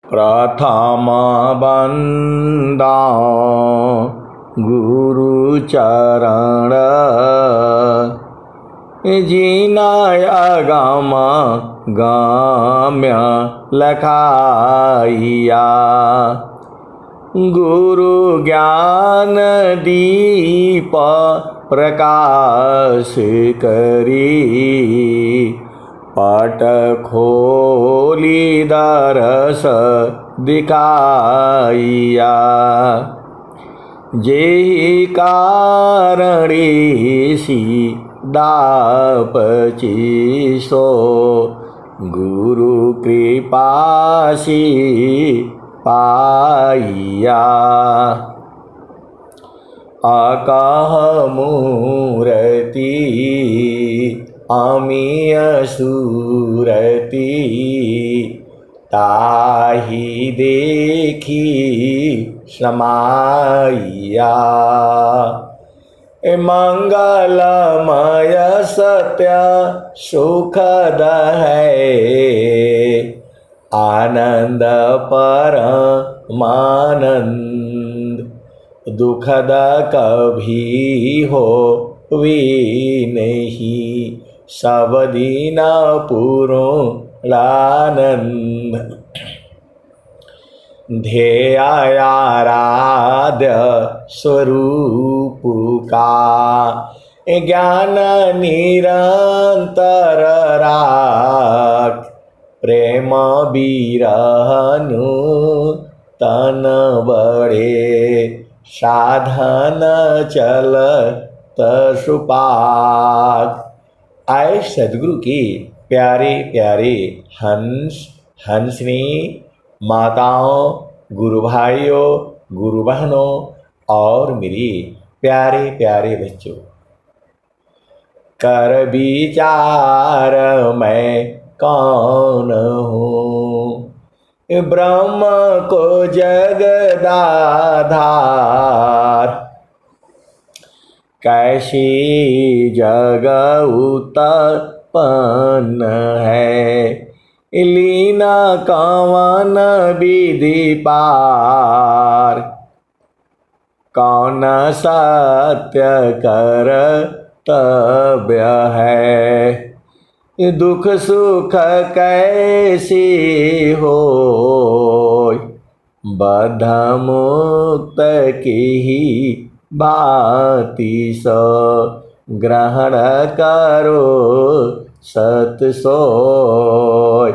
प्रथम बंदा गुरु चरण जिनायगम गम्य लखाइया। गुरु ज्ञान दीप प्रकाश करी पट खोली दरस दिखाइया। जेहि कारणी दापची सो गुरु कृपासी पाइया। अकह मूर्ति अमीय सूरति ताहि देखी समाइया। मंगलमय सत्य सुखद है आनंद परमानंद। दुखद कभी हो वी नहीं सब दिन पूर्णानंद। ध्येय आराध्य स्वरूप का ज्ञान निरंतर राख। प्रेम बिरहनु तन बड़े साधन चल तसुपाक। आए सदगुरु के प्यारे प्यारे हंस हंसनी माताओं, गुरु भाइयों, गुरु बहनों और मेरी प्यारे प्यारे बच्चों, कर विचार मैं कौन हूँ। ब्रह्म को जगदाधार कैसी जग उत्पन्न है। लीना कवन विधि पार कौन सत्य कर्तव्य है। दुख सुख कैसी हो बद्ध मुक्त की ही भांति सो ग्रहण करो सत सोय।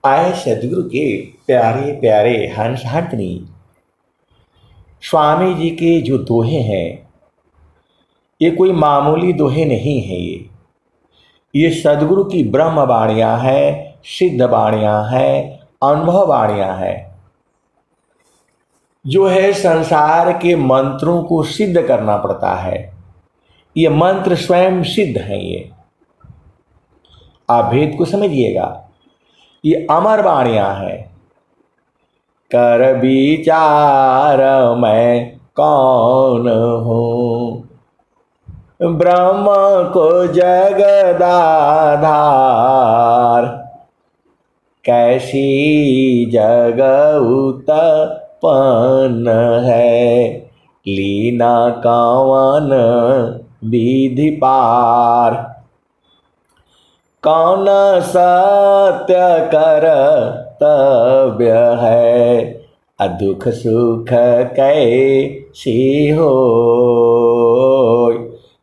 आए सदगुरु के प्यारे प्यारे हंस हंसनी स्वामी जी के जो दोहे हैं ये कोई मामूली दोहे नहीं है। ये सदगुरु की ब्रह्म वाणियाँ हैं, सिद्ध वाणियाँ हैं, अनुभव वाणियाँ हैं, जो है संसार के मंत्रों को सिद्ध करना पड़ता है। ये मंत्र स्वयं सिद्ध हैं। ये आप भेद को समझिएगा, ये अमर वाणियाँ हैं। कर विचार मैं कौन हूँ। ब्रह्म को जगदाधार कैसी जग उत्पन्न है। लीना कवन विधि पार कौन सत्य कर्तव्य है। दुख सुख कैसी हो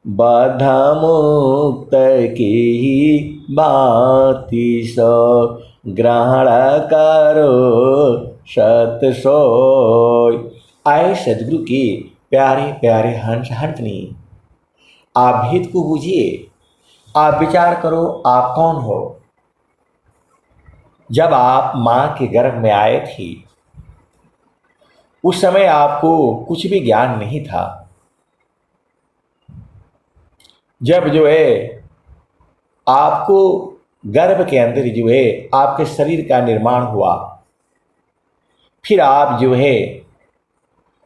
बद्ध मुक्त की भांति सो ग्रहण करो सत सोय। आए सदगुरु की प्यारे प्यारे हंस हंसनी आप भेद को बूझिए। आप विचार करो आप कौन हो। जब आप मां के गर्भ में आए थे उस समय आपको कुछ भी ज्ञान नहीं था। जब जो है आपको गर्भ के अंदर जो है आपके शरीर का निर्माण हुआ, फिर आप जो है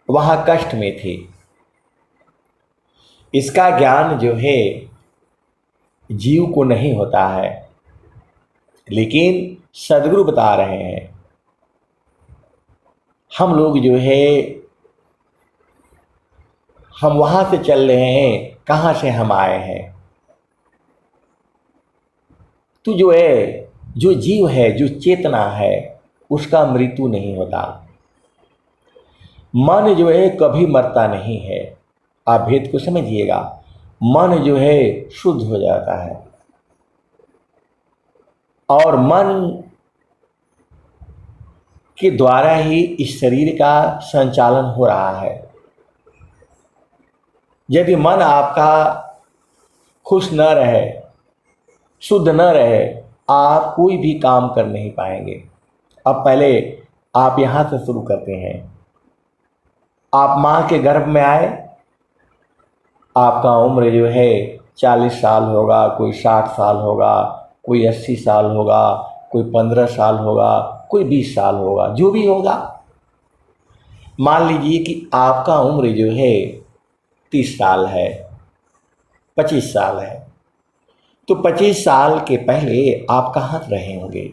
वहां कष्ट में थे। इसका ज्ञान जो है जीव को नहीं होता है, लेकिन सदगुरु बता रहे हैं हम लोग जो है हम वहाँ से चल रहे हैं, कहाँ से हम आए हैं। तो जो है, जो जीव है, जो चेतना है, उसका मृत्यु नहीं होता। मन जो है कभी मरता नहीं है। आप भेद को समझिएगा। मन जो है शुद्ध हो जाता है और मन के द्वारा ही इस शरीर का संचालन हो रहा है। यदि मन आपका खुश न रहे, शुद्ध न रहे, आप कोई भी काम कर नहीं पाएंगे। अब पहले आप यहाँ से शुरू करते हैं। आप माँ के गर्भ में आए, आपका उम्र जो है 40 साल होगा, कोई 60 साल होगा, कोई 80 साल होगा, कोई 15 साल होगा, कोई 20 साल होगा, जो भी होगा। मान लीजिए कि आपका उम्र जो है 30 साल है, 25 साल है। तो 25 साल के पहले आप कहाँ रहे होंगे?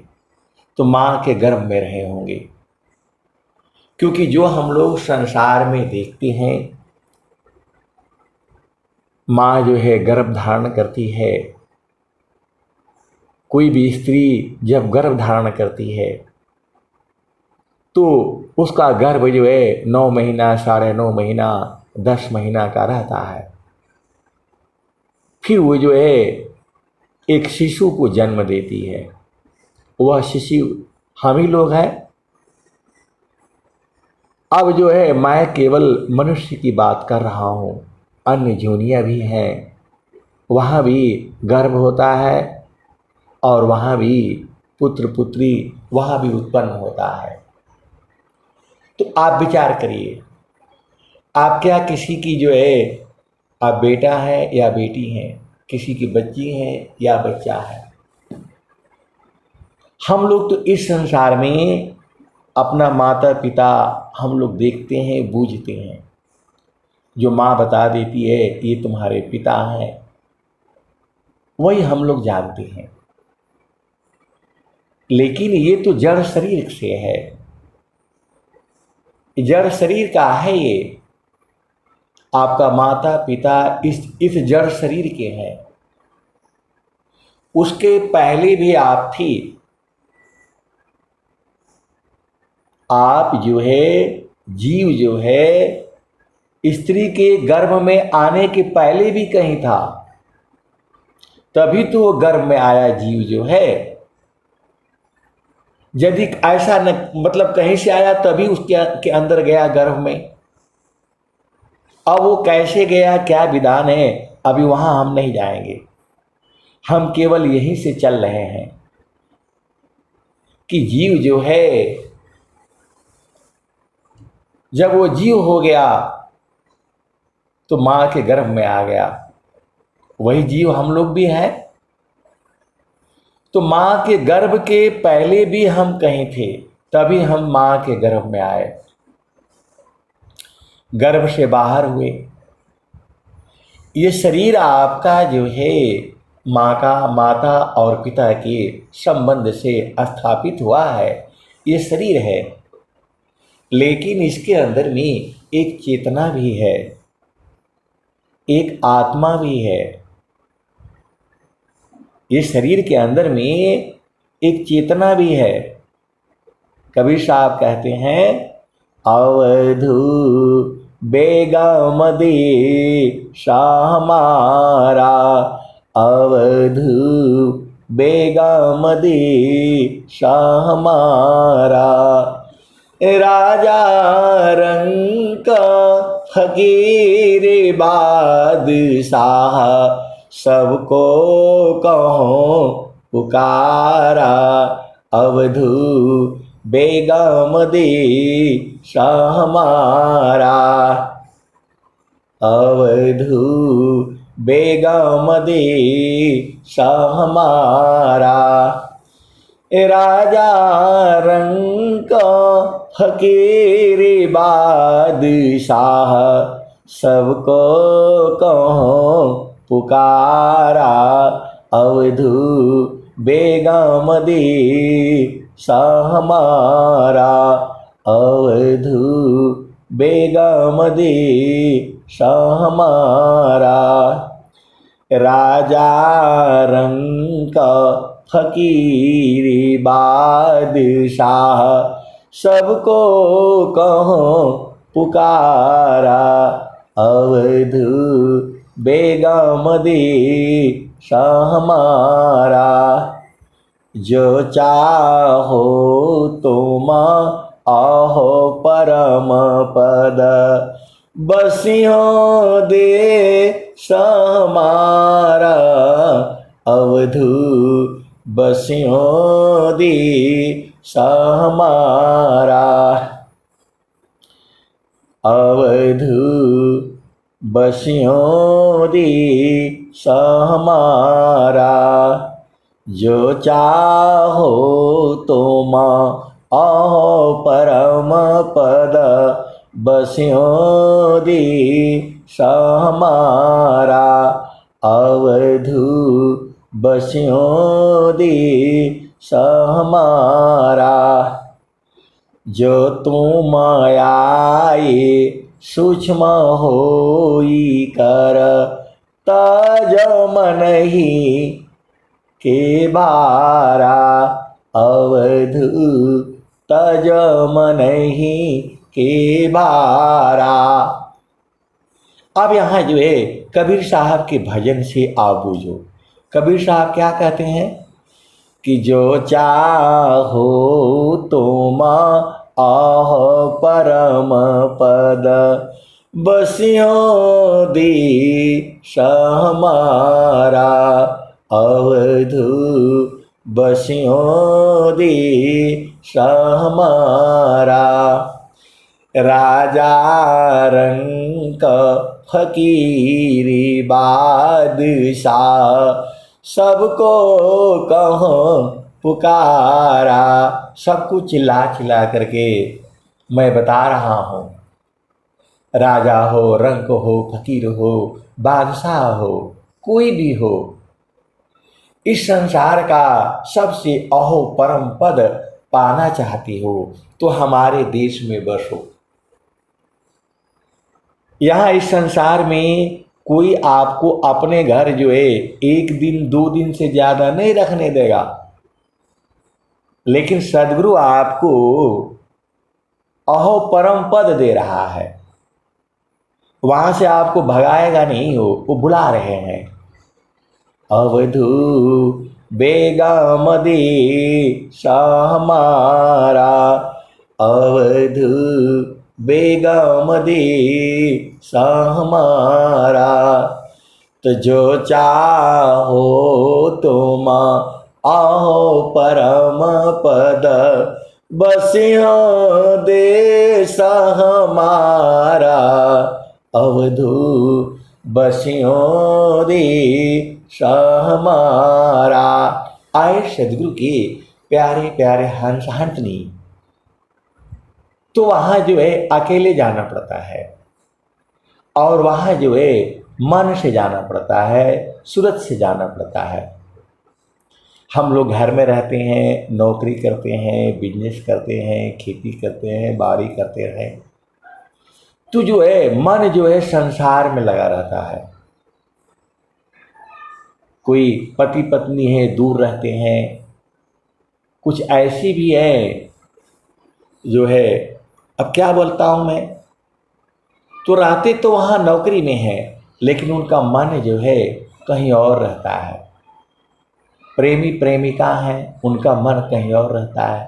तो माँ के गर्भ में रहे होंगे। क्योंकि जो हम लोग संसार में देखते हैं, माँ जो है गर्भ धारण करती है। कोई भी स्त्री जब गर्भ धारण करती है तो उसका गर्भ जो है 9 महीना, 9.5 महीना, 10 महीना का रहता है। फिर वो जो है एक शिशु को जन्म देती है। वह शिशु हम ही लोग हैं। अब जो है मैं केवल मनुष्य की बात कर रहा हूँ, अन्य योनियाँ भी हैं, वहाँ भी गर्भ होता है और वहाँ भी पुत्र पुत्री वहाँ भी उत्पन्न होता है। तो आप विचार करिए, आप क्या किसी की जो है, आप बेटा है या बेटी हैं, किसी की बच्ची है या बच्चा है। हम लोग तो इस संसार में अपना माता पिता हम लोग देखते हैं, बूझते हैं। जो माँ बता देती है ये तुम्हारे पिता हैं, वही हम लोग जानते हैं। लेकिन ये तो जड़ शरीर से है, जड़ शरीर का है। ये आपका माता पिता इस जड़ शरीर के हैं। उसके पहले भी आप थी। आप जो है, जीव जो है, स्त्री के गर्भ में आने के पहले भी कहीं था, तभी तो वो गर्भ में आया जीव जो है। यदि ऐसा न, मतलब कहीं से आया तभी उसके के अंदर गया गर्भ में। अब वो कैसे गया, क्या विधान है, अभी वहां हम नहीं जाएंगे। हम केवल यहीं से चल रहे हैं कि जीव जो है, जब वो जीव हो गया तो माँ के गर्भ में आ गया। वही जीव हम लोग भी हैं। तो माँ के गर्भ के पहले भी हम कहीं थे, तभी हम माँ के गर्भ में आए, गर्भ से बाहर हुए। ये शरीर आपका जो है माता और पिता के संबंध से स्थापित हुआ है, ये शरीर है। लेकिन इसके अंदर में एक चेतना भी है, एक आत्मा भी है। ये शरीर के अंदर में एक चेतना भी है। कबीर साहब कहते हैं, अवधू बेगम दे शाह हमारा, अवधू बेगम दे शाह हमारा, राजा रंग फकीर बादशाह, सबको कहो पुकारा, अवधू बेगम दे शाह हमारा, अवधू बेगम दे शाह हमारा, राजा रंग फकीर बादशाह, सबको कहो पुकारा, अवधू बेगम दे शाह हमारा, अवधू बेगमदी हमारा। राजा रंक फकीरी बादशाह सबको कहो पुकारा। अवधू बेगमदी हमारा। जो चाहो तुम आहो परम पद बसियों दे हमारा। अवधू बसियों दे हमारा। अवधू बसियों दे हमारा। जो चाहो तुम आहो परम पद बसियों दे हमारा। अवधू बसियों दे हमारा। जो तुम आए सूक्ष्म होई कर तज मन ही के बारा। अवधू तज मन ही के बारा। अब यहाँ जो है कबीर साहब के भजन से आप बूझो। कबीर साहब क्या कहते हैं कि जो चाहो तुम आहो परम पद बसियों दे हमारा। अवधू बसियों दे हमारा। राजा रंक फकीरी बादशाह सबको कहो पुकारा। सबको चिल्ला चिल्ला करके मैं बता रहा हूँ। राजा हो, रंक हो, फकीर हो, बादशाह हो, कोई भी हो, इस संसार का सबसे अहो परम पद पाना चाहती हो तो हमारे देश में बसो। यहाँ इस संसार में कोई आपको अपने घर जो है 1 दिन 2 दिन से ज़्यादा नहीं रखने देगा, लेकिन सद्गुरु आपको अहो परम पद दे रहा है। वहाँ से आपको भगाएगा नहीं, वो बुला रहे हैं। अवधू बेगमदी हमारा। अवधू बेगमदी हमारा। तो जो चाहो तुम आहो परम पद बसियों देश हमारा। अवधू बसियों देश हमारा। आए सदगुरु के प्यारे प्यारे हंस हंसनी। तो वहाँ जो है अकेले जाना पड़ता है और वहाँ जो है मन से जाना पड़ता है, सूरत से जाना पड़ता है। हम लोग घर में रहते हैं, नौकरी करते हैं, बिजनेस करते हैं, खेती करते हैं, बाड़ी करते हैं, तो जो है मन जो है संसार में लगा रहता है। कोई पति पत्नी है, दूर रहते हैं, कुछ ऐसी भी है जो है, अब क्या बोलता हूँ मैं, तो रहते तो वहाँ नौकरी में है लेकिन उनका मन जो है कहीं और रहता है। प्रेमी प्रेमिका हैं, उनका मन कहीं और रहता है।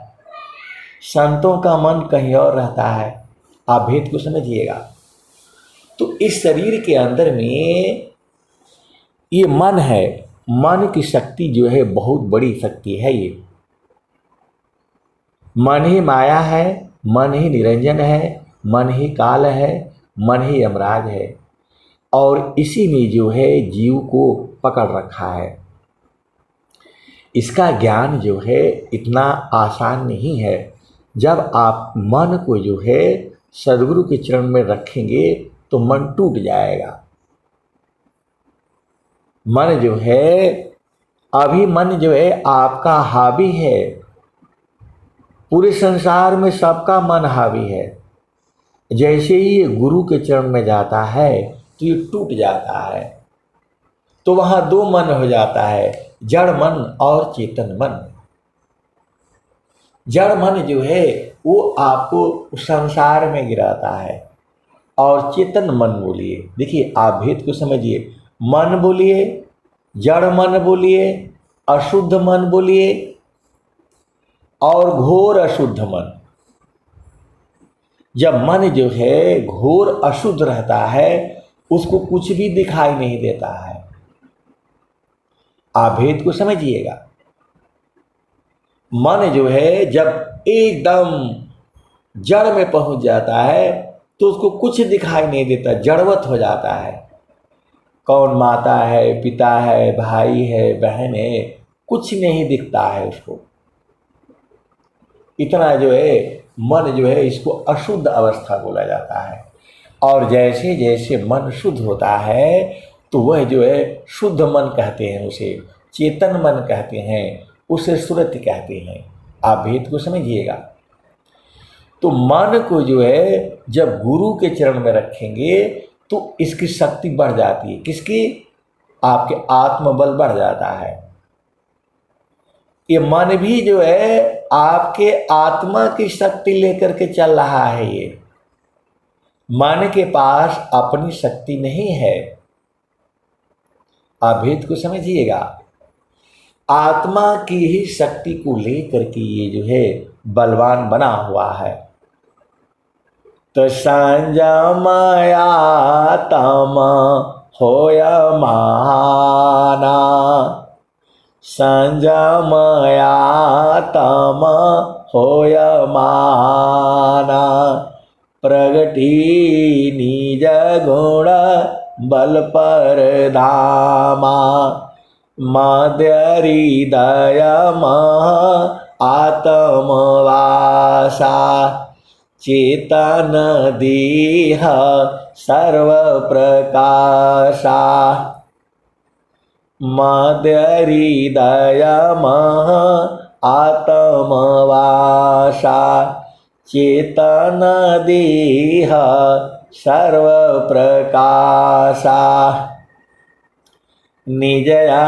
संतों का मन कहीं और रहता है। आप भेद को समझिएगा। तो इस शरीर के अंदर में ये मन है, मन की शक्ति जो है बहुत बड़ी शक्ति है। ये मन ही माया है, मन ही निरंजन है, मन ही काल है, मन ही यमराज है और इसी में जो है जीव को पकड़ रखा है। इसका ज्ञान जो है इतना आसान नहीं है। जब आप मन को जो है सद्गुरु के चरण में रखेंगे तो मन टूट जाएगा। मन जो है, अभी मन जो है आपका हावी है, पूरे संसार में सबका मन हावी है। जैसे ही ये गुरु के चरण में जाता है तो ये टूट जाता है। तो वहाँ दो मन हो जाता है, जड़ मन और चेतन मन। जड़ मन जो है वो आपको संसार में गिराता है, और चेतन मन बोलिए, देखिए आप भेद को समझिए। मन बोलिए, जड़ मन बोलिए, अशुद्ध मन बोलिए और घोर अशुद्ध मन। जब मन जो है घोर अशुद्ध रहता है उसको कुछ भी दिखाई नहीं देता है। आप भेद को समझिएगा। मन जो है जब एकदम जड़ में पहुंच जाता है तो उसको कुछ दिखाई नहीं देता, जड़वत हो जाता है। कौन माता है, पिता है, भाई है, बहन है, कुछ नहीं दिखता है उसको। इतना जो है मन जो है इसको अशुद्ध अवस्था बोला जाता है। और जैसे जैसे मन शुद्ध होता है तो वह जो है शुद्ध मन कहते हैं, उसे चेतन मन कहते हैं, उसे सुरति कहते हैं। आप भेद को समझिएगा। तो मन को जो है जब गुरु के चरण में रखेंगे तो इसकी शक्ति बढ़ जाती है। किसकी? आपके आत्मबल बढ़ जाता है। ये मन भी जो है आपके आत्मा की शक्ति लेकर के चल रहा है। ये मन के पास अपनी शक्ति नहीं है। आप भेद को समझिएगा। आत्मा की ही शक्ति को लेकर के ये जो है बलवान बना हुआ है। तो संजमया तम होय महाना, संजमया तम होय महाना, प्रगति निज गुण बल पर धामा, मध्य हृदय मह आत्मवासा, चेतन देह सर्व प्रकाशा, मध्य हृदय मह आत्मवासा, चेतन देह सर्व प्रकाशा, निजया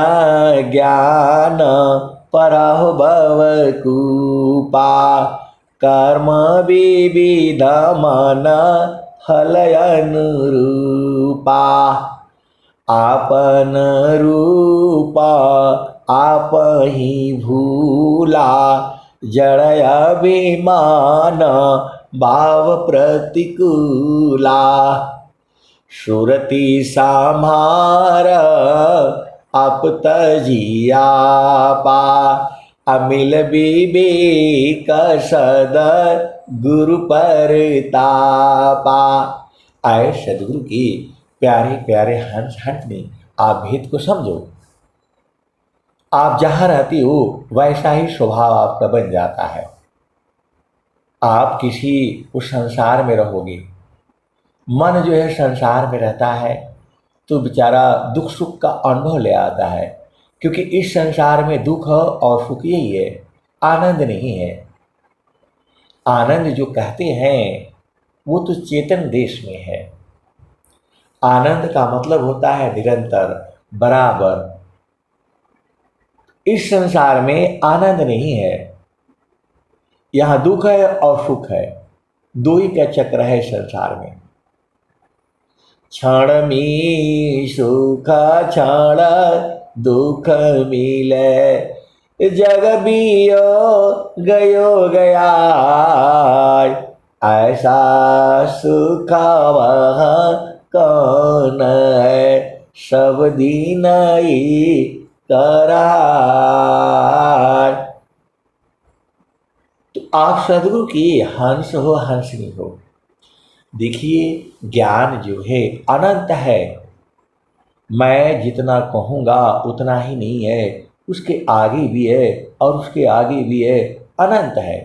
ज्ञान परहु भवकूपा, कर्म विविध मन फल अनुरूपा, आपन रूपा आप ही भूला, जड़ अभिमान भाव प्रतिकूला, सुरति संहार आप तजिया पा, अमिल विवेक सदर गुरु परतापा। आए सदगुरु की प्यारे प्यारे हंस हंसनी, आप भेद को समझो। आप जहाँ रहती हो वैसा ही स्वभाव आपका बन जाता है। आप किसी उस संसार में रहोगे। मन जो है संसार में रहता है तो बेचारा दुख सुख का अनुभव ले आता है, क्योंकि इस संसार में दुख और सुख यही है, आनंद नहीं है। आनंद जो कहते हैं वो तो चेतन देश में है। आनंद का मतलब होता है निरंतर, बराबर। इस संसार में आनंद नहीं है, यहाँ दुख है और सुख है, दो ही का चक्र है संसार में। क्षण में सुख क्षण दुख मिले, जग बियो गयो गया, ऐसा सुख वह कौन है, सब दिन ही करार। तो आप सदगुरु की हंस हो, हंसनी हो। देखिए ज्ञान जो है अनंत है। मैं जितना कहूँगा उतना ही नहीं है, उसके आगे भी है और उसके आगे भी है, अनंत है।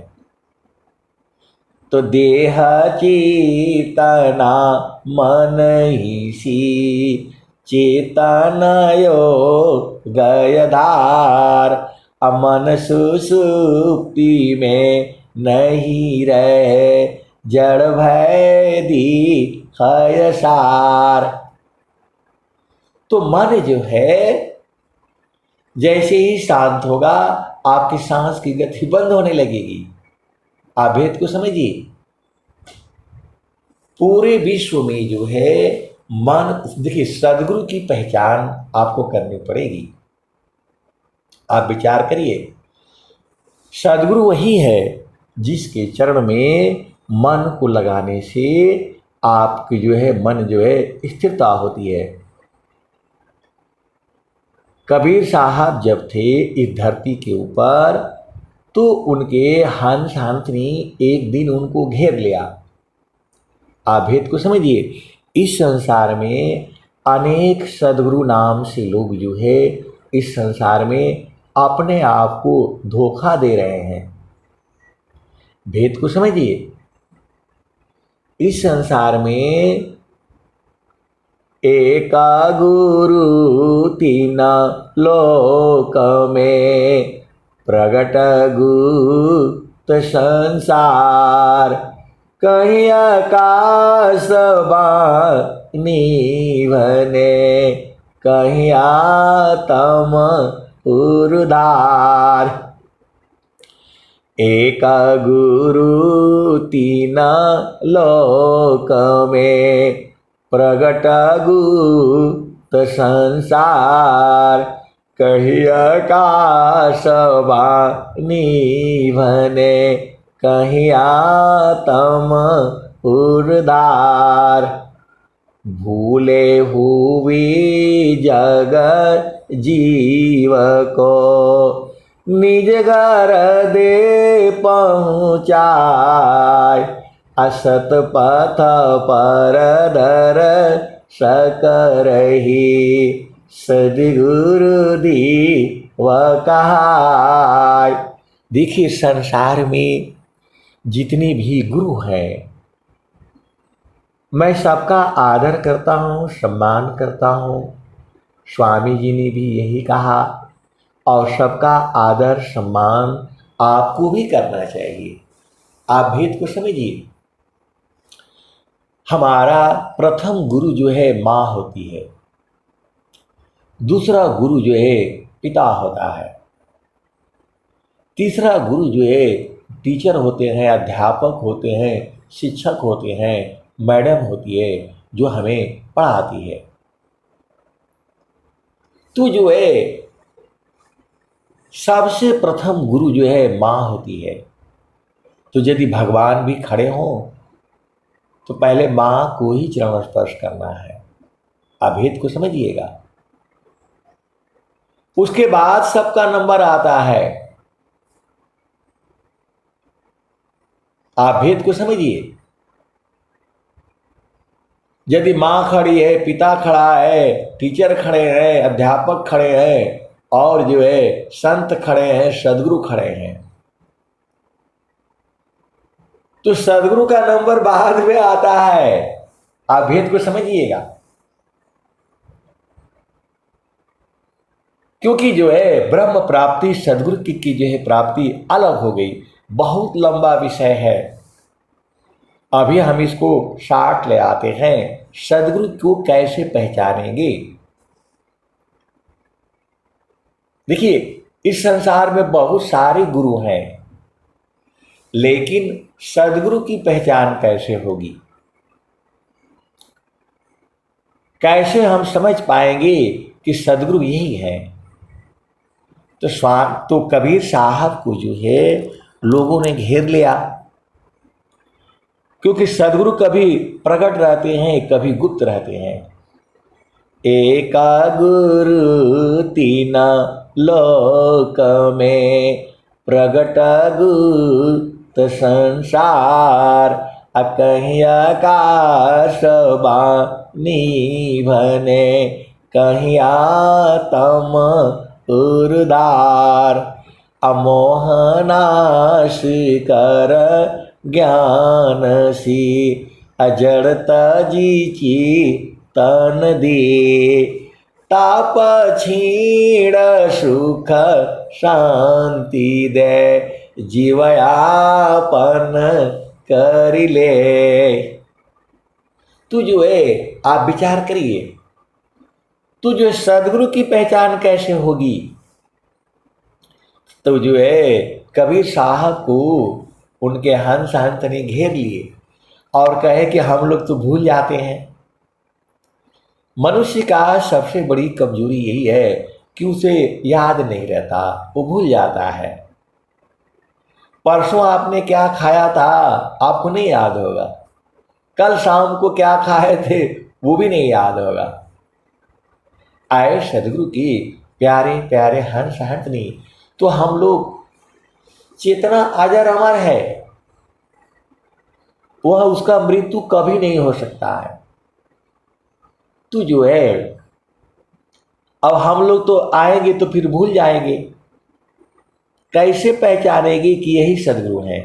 तो देह चेतना मन ही सी, चेतनयो गयधार, अमन सुसुप्ति में नहीं रहे जड़ भय दिखय सार। तो मन जो है जैसे ही शांत होगा आपकी सांस की गति बंद होने लगेगी। आप भेद को समझिए। पूरे विश्व में जो है मन, देखिए सदगुरु की पहचान आपको करनी पड़ेगी। आप विचार करिए, सदगुरु वही है जिसके चरण में मन को लगाने से आपकी जो है मन जो है स्थिरता होती है। कबीर साहब जब थे इस धरती के ऊपर तो उनके हंस हंसनी एक दिन उनको घेर लिया। आप भेद को समझिए। इस संसार में अनेक सदगुरु नाम से लोग जो है इस संसार में अपने आप को धोखा दे रहे हैं। भेद को समझिए। इस संसार में एका गुरु तीन लोक में प्रगट गुप्त संसार, कहीं आकाश बानी बने कहीं आत्म उर्धार। एक गुरु तीन लोक में प्रगट गुप्त संसार, कहीं आकाश बानी बने कहीं आत्म उर्धार। भूले हुए जगत जीव को निज घर दे पहुँचाय, असत पथ पर दर सकरही सद्गुरु दी व कहाय। देखिए संसार में जितने भी गुरु हैं मैं सबका आदर करता हूँ, सम्मान करता हूँ। स्वामी जी ने भी यही कहा और सबका आदर सम्मान आपको भी करना चाहिए। आप भेद को समझिए। हमारा प्रथम गुरु जो है माँ होती है, दूसरा गुरु जो है पिता होता है, तीसरा गुरु जो है टीचर होते हैं, अध्यापक होते हैं, शिक्षक होते हैं, मैडम होती है जो हमें पढ़ाती है। तो जो है सबसे प्रथम गुरु जो है माँ होती है। तो यदि भगवान भी खड़े हों तो पहले माँ को ही चरण स्पर्श करना है। अभेद को समझिएगा। उसके बाद सबका नंबर आता है। आप भेद को समझिए। यदि माँ खड़ी है, पिता खड़ा है, टीचर खड़े हैं, अध्यापक खड़े हैं और जो है संत खड़े हैं, सदगुरु खड़े हैं, तो सदगुरु का नंबर बाद में आता है। आप भेद को समझिएगा। क्योंकि जो है ब्रह्म प्राप्ति सदगुरु की जो है प्राप्ति अलग हो गई। बहुत लंबा विषय है, अभी हम इसको शार्ट ले आते हैं। सदगुरु को कैसे पहचानेंगे? देखिए इस संसार में बहुत सारे गुरु हैं, लेकिन सदगुरु की पहचान कैसे होगी? कैसे हम समझ पाएंगे कि सदगुरु यही है? तो कबीर साहब को जो है लोगों ने घेर लिया, क्योंकि सदगुरु कभी प्रकट रहते हैं, कभी गुप्त रहते हैं। एका गुरु तीन लोक में प्रगट गुप्त संसार, कहीं आकाश बानी बने कहीं आत्म उर्धार। अमोहनाश कर ज्ञान सी अजड़ता जीची तन दे, ताप छीण सुख शांति दे जीवयापन कर ले। तू जो है, आप विचार करिए, तू जो सदगुरु की पहचान कैसे होगी? तो जो है कबीर साहब को उनके हंस हंस ने घेर लिए और कहे कि हम लोग तो भूल जाते हैं। मनुष्य का सबसे बड़ी कमजोरी यही है कि उसे याद नहीं रहता, वो भूल जाता है। परसों आपने क्या खाया था आपको नहीं याद होगा, कल शाम को क्या खाए थे वो भी नहीं याद होगा। आए सदगुरु की प्यारे प्यारे हंस हंसनी, तो हम लोग चेतना अजर अमर है, वह उसका मृत्यु कभी नहीं हो सकता है। तू जो है, अब हम लोग तो आएंगे तो फिर भूल जाएंगे, कैसे पहचानेंगे कि यही सदगुरु हैं?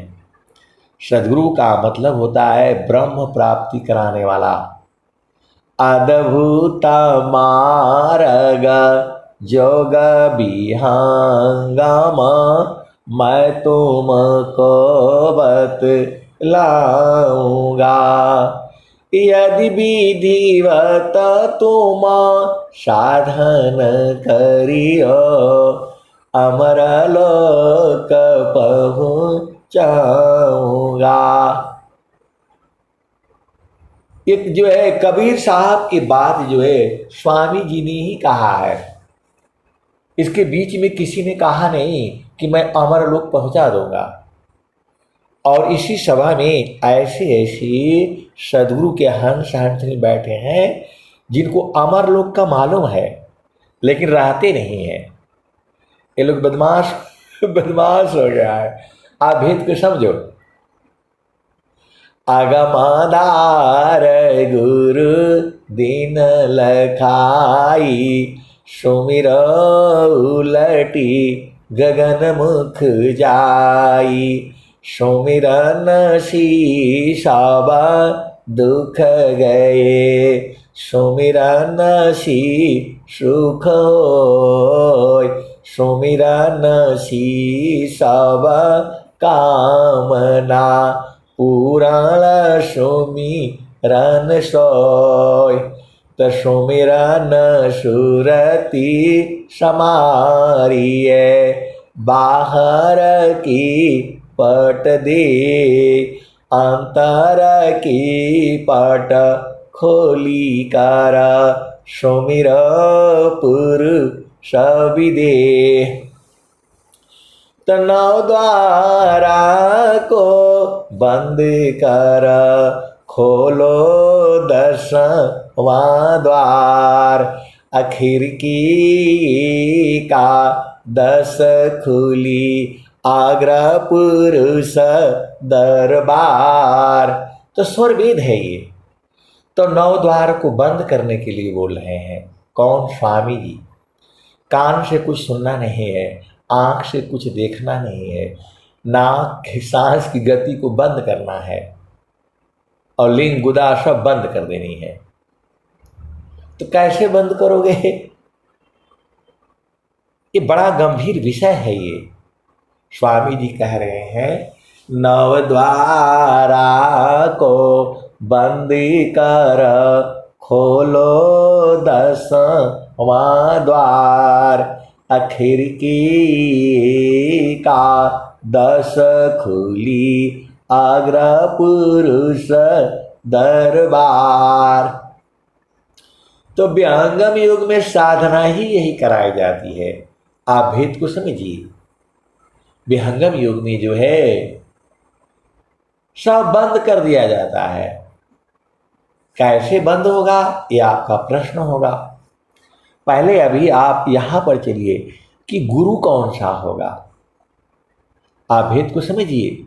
सदगुरु का मतलब होता है ब्रह्म प्राप्ति कराने वाला। अद्भुत मार्ग जोग विहंगम, मैं तुमको बतलाऊंगा। यदि विधिवत तुम साधन करियो, अमर लोक पहुँचाऊंगा। एक जो है कबीर साहब की बात जो है स्वामी जी ने ही कहा है, इसके बीच में किसी ने कहा नहीं कि मैं अमर लोक पहुंचा दूंगा। और इसी सभा में ऐसे ऐसे सदगुरु के हंस हंसनी बैठे हैं जिनको अमर लोक का मालूम है लेकिन रहते नहीं हैं। ये लोग बदमाश बदमाश हो गया है। आप भेद को समझो। अगमदार गुरु दिन लखाई, सुमिर उलटी गगन मुख जाई। सुमिरन शीशब दुख गए, सुमिरन शी सुख होय। सुमिरन शीशब कामना, पुराण सुमिरन सोय। तो सुमिरन सुरति समारिए, बाहर की पट दे, अंतर की पट खोली कर। सुमिर पुरुष विदे, तो नौ द्वारा को बंद कर, खोलो 10वां द्वार। आखिर की का 10 खुली, आग्रह पुरुष दरबार। तो स्वर वेद है ये। तो 9 द्वार को बंद करने के लिए बोल रहे हैं। कौन? स्वामी जी। कान से कुछ सुनना नहीं है, आंख से कुछ देखना नहीं है, नाक सांस की गति को बंद करना है और लिंग गुदा सब बंद कर देनी है। तो कैसे बंद करोगे? ये बड़ा गंभीर विषय है ये। स्वामी जी कह रहे हैं 9 द्वारा को बंद कर, खोलो 10वां द्वार। आखिर की का 10 खुली, आग्रह पुरुष दरबार। तो विहंगम युग में साधना ही यही कराई जाती है। आप भेद को समझिए। विहंगम युग में जो है सब बंद कर दिया जाता है। कैसे बंद होगा ये आपका प्रश्न होगा। पहले अभी आप यहां पर चलिए कि गुरु कौन सा होगा। आप भेद को समझिए।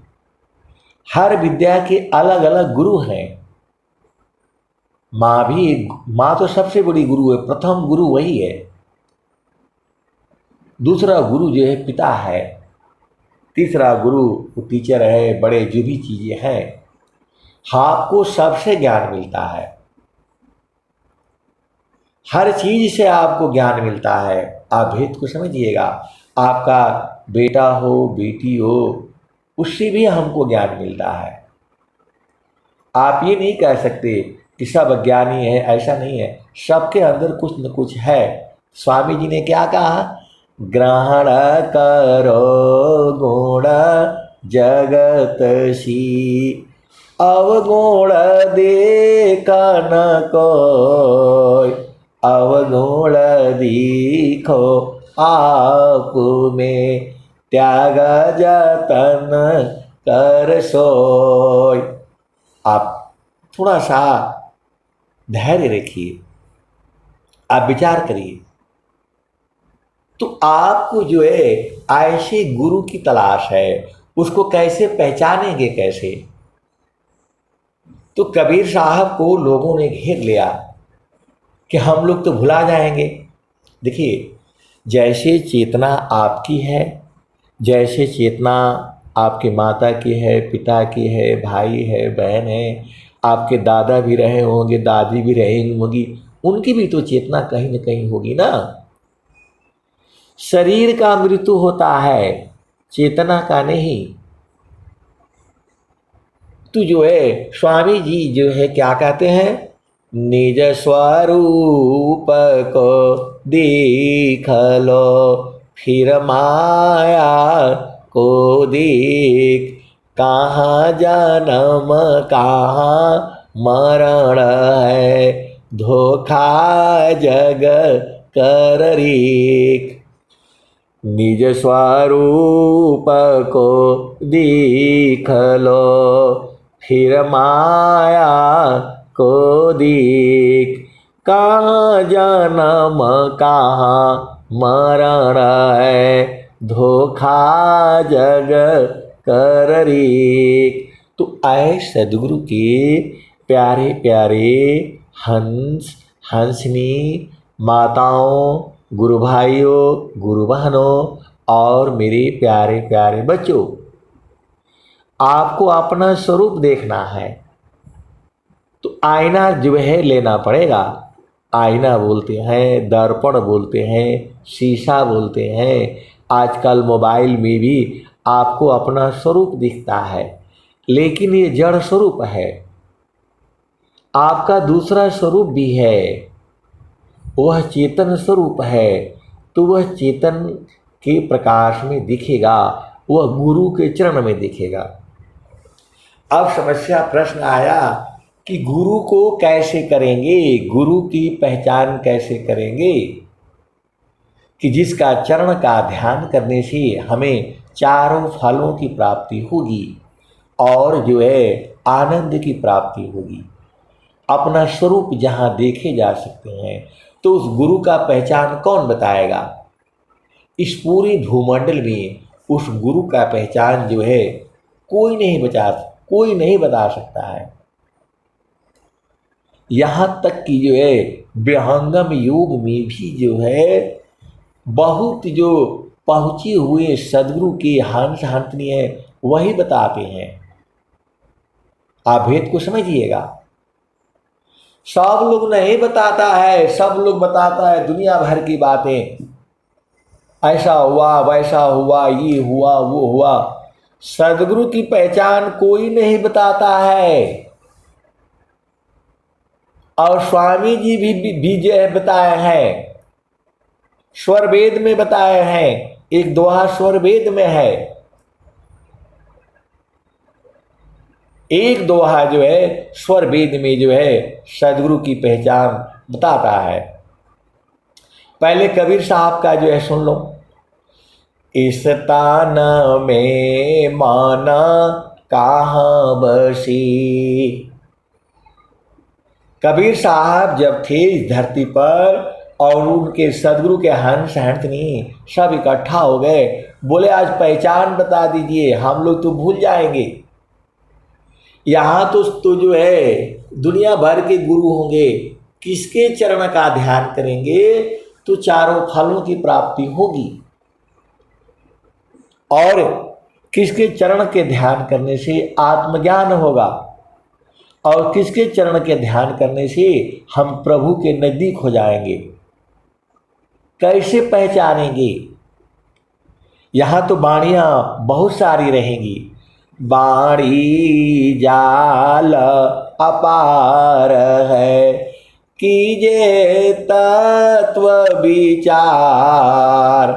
हर विद्या के अलग अलग गुरु हैं। माँ तो सबसे बड़ी गुरु है, प्रथम गुरु वही है। दूसरा गुरु जो है पिता है। तीसरा गुरु टीचर है, बड़े जो भी चीजें हैं। आपको सबसे ज्ञान मिलता है, हर चीज से आपको ज्ञान मिलता है। आप भेद को समझिएगा। आपका बेटा हो, बेटी हो, उससे भी हमको ज्ञान मिलता है। आप ये नहीं कह सकते कि सब अज्ञानी है, ऐसा नहीं है, सबके अंदर कुछ न कुछ है। स्वामी जी ने क्या कहा, ग्रहण करो गुण जगत सी, अवगुण देखा न कोई, अवगुण दिखो आप में, त्याग जतन कर सोय। आप थोड़ा सा धैर्य रखिए, आप विचार करिए, तो आपको जो है ऐसे गुरु की तलाश है, उसको कैसे पहचानेंगे कैसे? तो कबीर साहब को लोगों ने घेर लिया कि हम लोग तो भुला जाएंगे। देखिए, जैसे चेतना आपकी है, जैसे चेतना आपके माता की है, पिता की है, भाई है, बहन है, आपके दादा भी रहे होंगे, दादी भी रही होंगी, उनकी भी तो चेतना कहीं ना कहीं होगी ना। शरीर का मृत्यु होता है, चेतना का नहीं। तो जो है स्वामी जी जो है क्या कहते हैं, निज स्वरूप को देख लो, फिर माया को देख, कहाँ जन्म कहाँ मरण है, धोखा जग कर रीक। निज स्वरूप को देख लो, फिर माया को देख, कहाँ जन्म कहाँ मरण है, धोखा जग कर रीक। तो आए सदगुरु के प्यारे प्यारे हंस हंसनी माताओं, गुरु भाइयों, गुरु बहनों और मेरे प्यारे प्यारे बच्चों, आपको अपना स्वरूप देखना है तो आईना जो है लेना पड़ेगा। आईना बोलते हैं, दर्पण बोलते हैं, शीशा बोलते हैं। आजकल मोबाइल में भी आपको अपना स्वरूप दिखता है, लेकिन ये जड़ स्वरूप है। आपका दूसरा स्वरूप भी है, वह चेतन स्वरूप है। तो वह चेतन के प्रकाश में दिखेगा, वह गुरु के चरण में दिखेगा। अब समस्या प्रश्न आया कि गुरु को कैसे करेंगे, गुरु की पहचान कैसे करेंगे, कि जिसका चरण का ध्यान करने से हमें चारों फलों की प्राप्ति होगी और जो है आनंद की प्राप्ति होगी। अपना स्वरूप जहाँ देखे जा सकते हैं, तो उस गुरु का पहचान कौन बताएगा? इस पूरे भूमंडल में उस गुरु का पहचान जो है कोई नहीं बता सकता है। यहाँ तक कि जो है विहंगम योग में भी जो है बहुत जो पहुँचे हुए सदगुरु के हंस हंसनी है वही बताते हैं। आप भेद को समझिएगा। सब लोग नहीं बताता है, सब लोग बताता है दुनिया भर की बातें, ऐसा हुआ वैसा हुआ, ये हुआ वो हुआ। सदगुरु की पहचान कोई नहीं बताता है। और स्वामी जी भी जो है बताए हैं, स्वर वेद में बताए हैं। एक दोहा स्वर वेद में है, एक दोहा जो है स्वर वेद में जो है सदगुरु की पहचान बताता है। पहले कबीर साहब का जो है सुन लो। इस तान में माना कहाँ बसी। कबीर साहब जब थे इस धरती पर और उनके सदगुरु के हंस हंसनी सब इकट्ठा हो गए, बोले आज पहचान बता दीजिए, हम लोग तो भूल जाएंगे। यहाँ तो जो है दुनिया भर के गुरु होंगे, किसके चरण का ध्यान करेंगे तो चारों फलों की प्राप्ति होगी। और किसके चरण के ध्यान करने से आत्मज्ञान होगा, और किसके चरण के ध्यान करने से हम प्रभु के नजदीक हो जाएंगे। कैसे पहचानेंगे? यहाँ तो वाणियाँ बहुत सारी रहेंगी, बाणी जाल अपार है, कीजे तत्व विचार,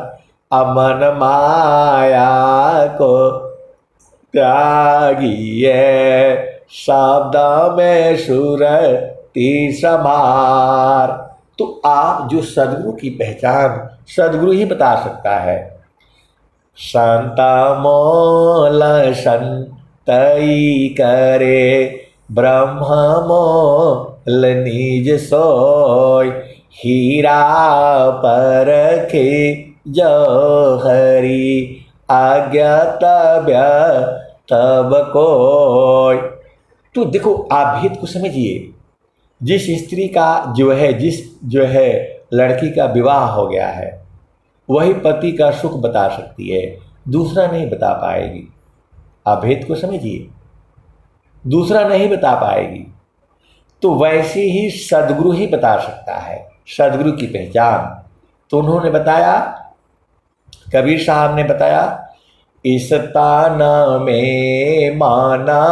अमन माया को त्यागिए, शब्द में सुरति समार। तो आप जो सदगुरु की पहचान सदगुरु ही बता सकता है। संत मोल संतई करे, ब्रह्म मोल निज सोय, हीरा परखे जो हरि, अज्ञात तब कोय। तो देखो आप भेद को समझिए। जिस स्त्री का जो है लड़की का विवाह हो गया है, वही पति का सुख बता सकती है, दूसरा नहीं बता पाएगी। आप भेद को समझिए, दूसरा नहीं बता पाएगी। तो वैसे ही सदगुरु ही बता सकता है सदगुरु की पहचान। तो उन्होंने बताया, कबीर साहब ने बताया, इस तान में माना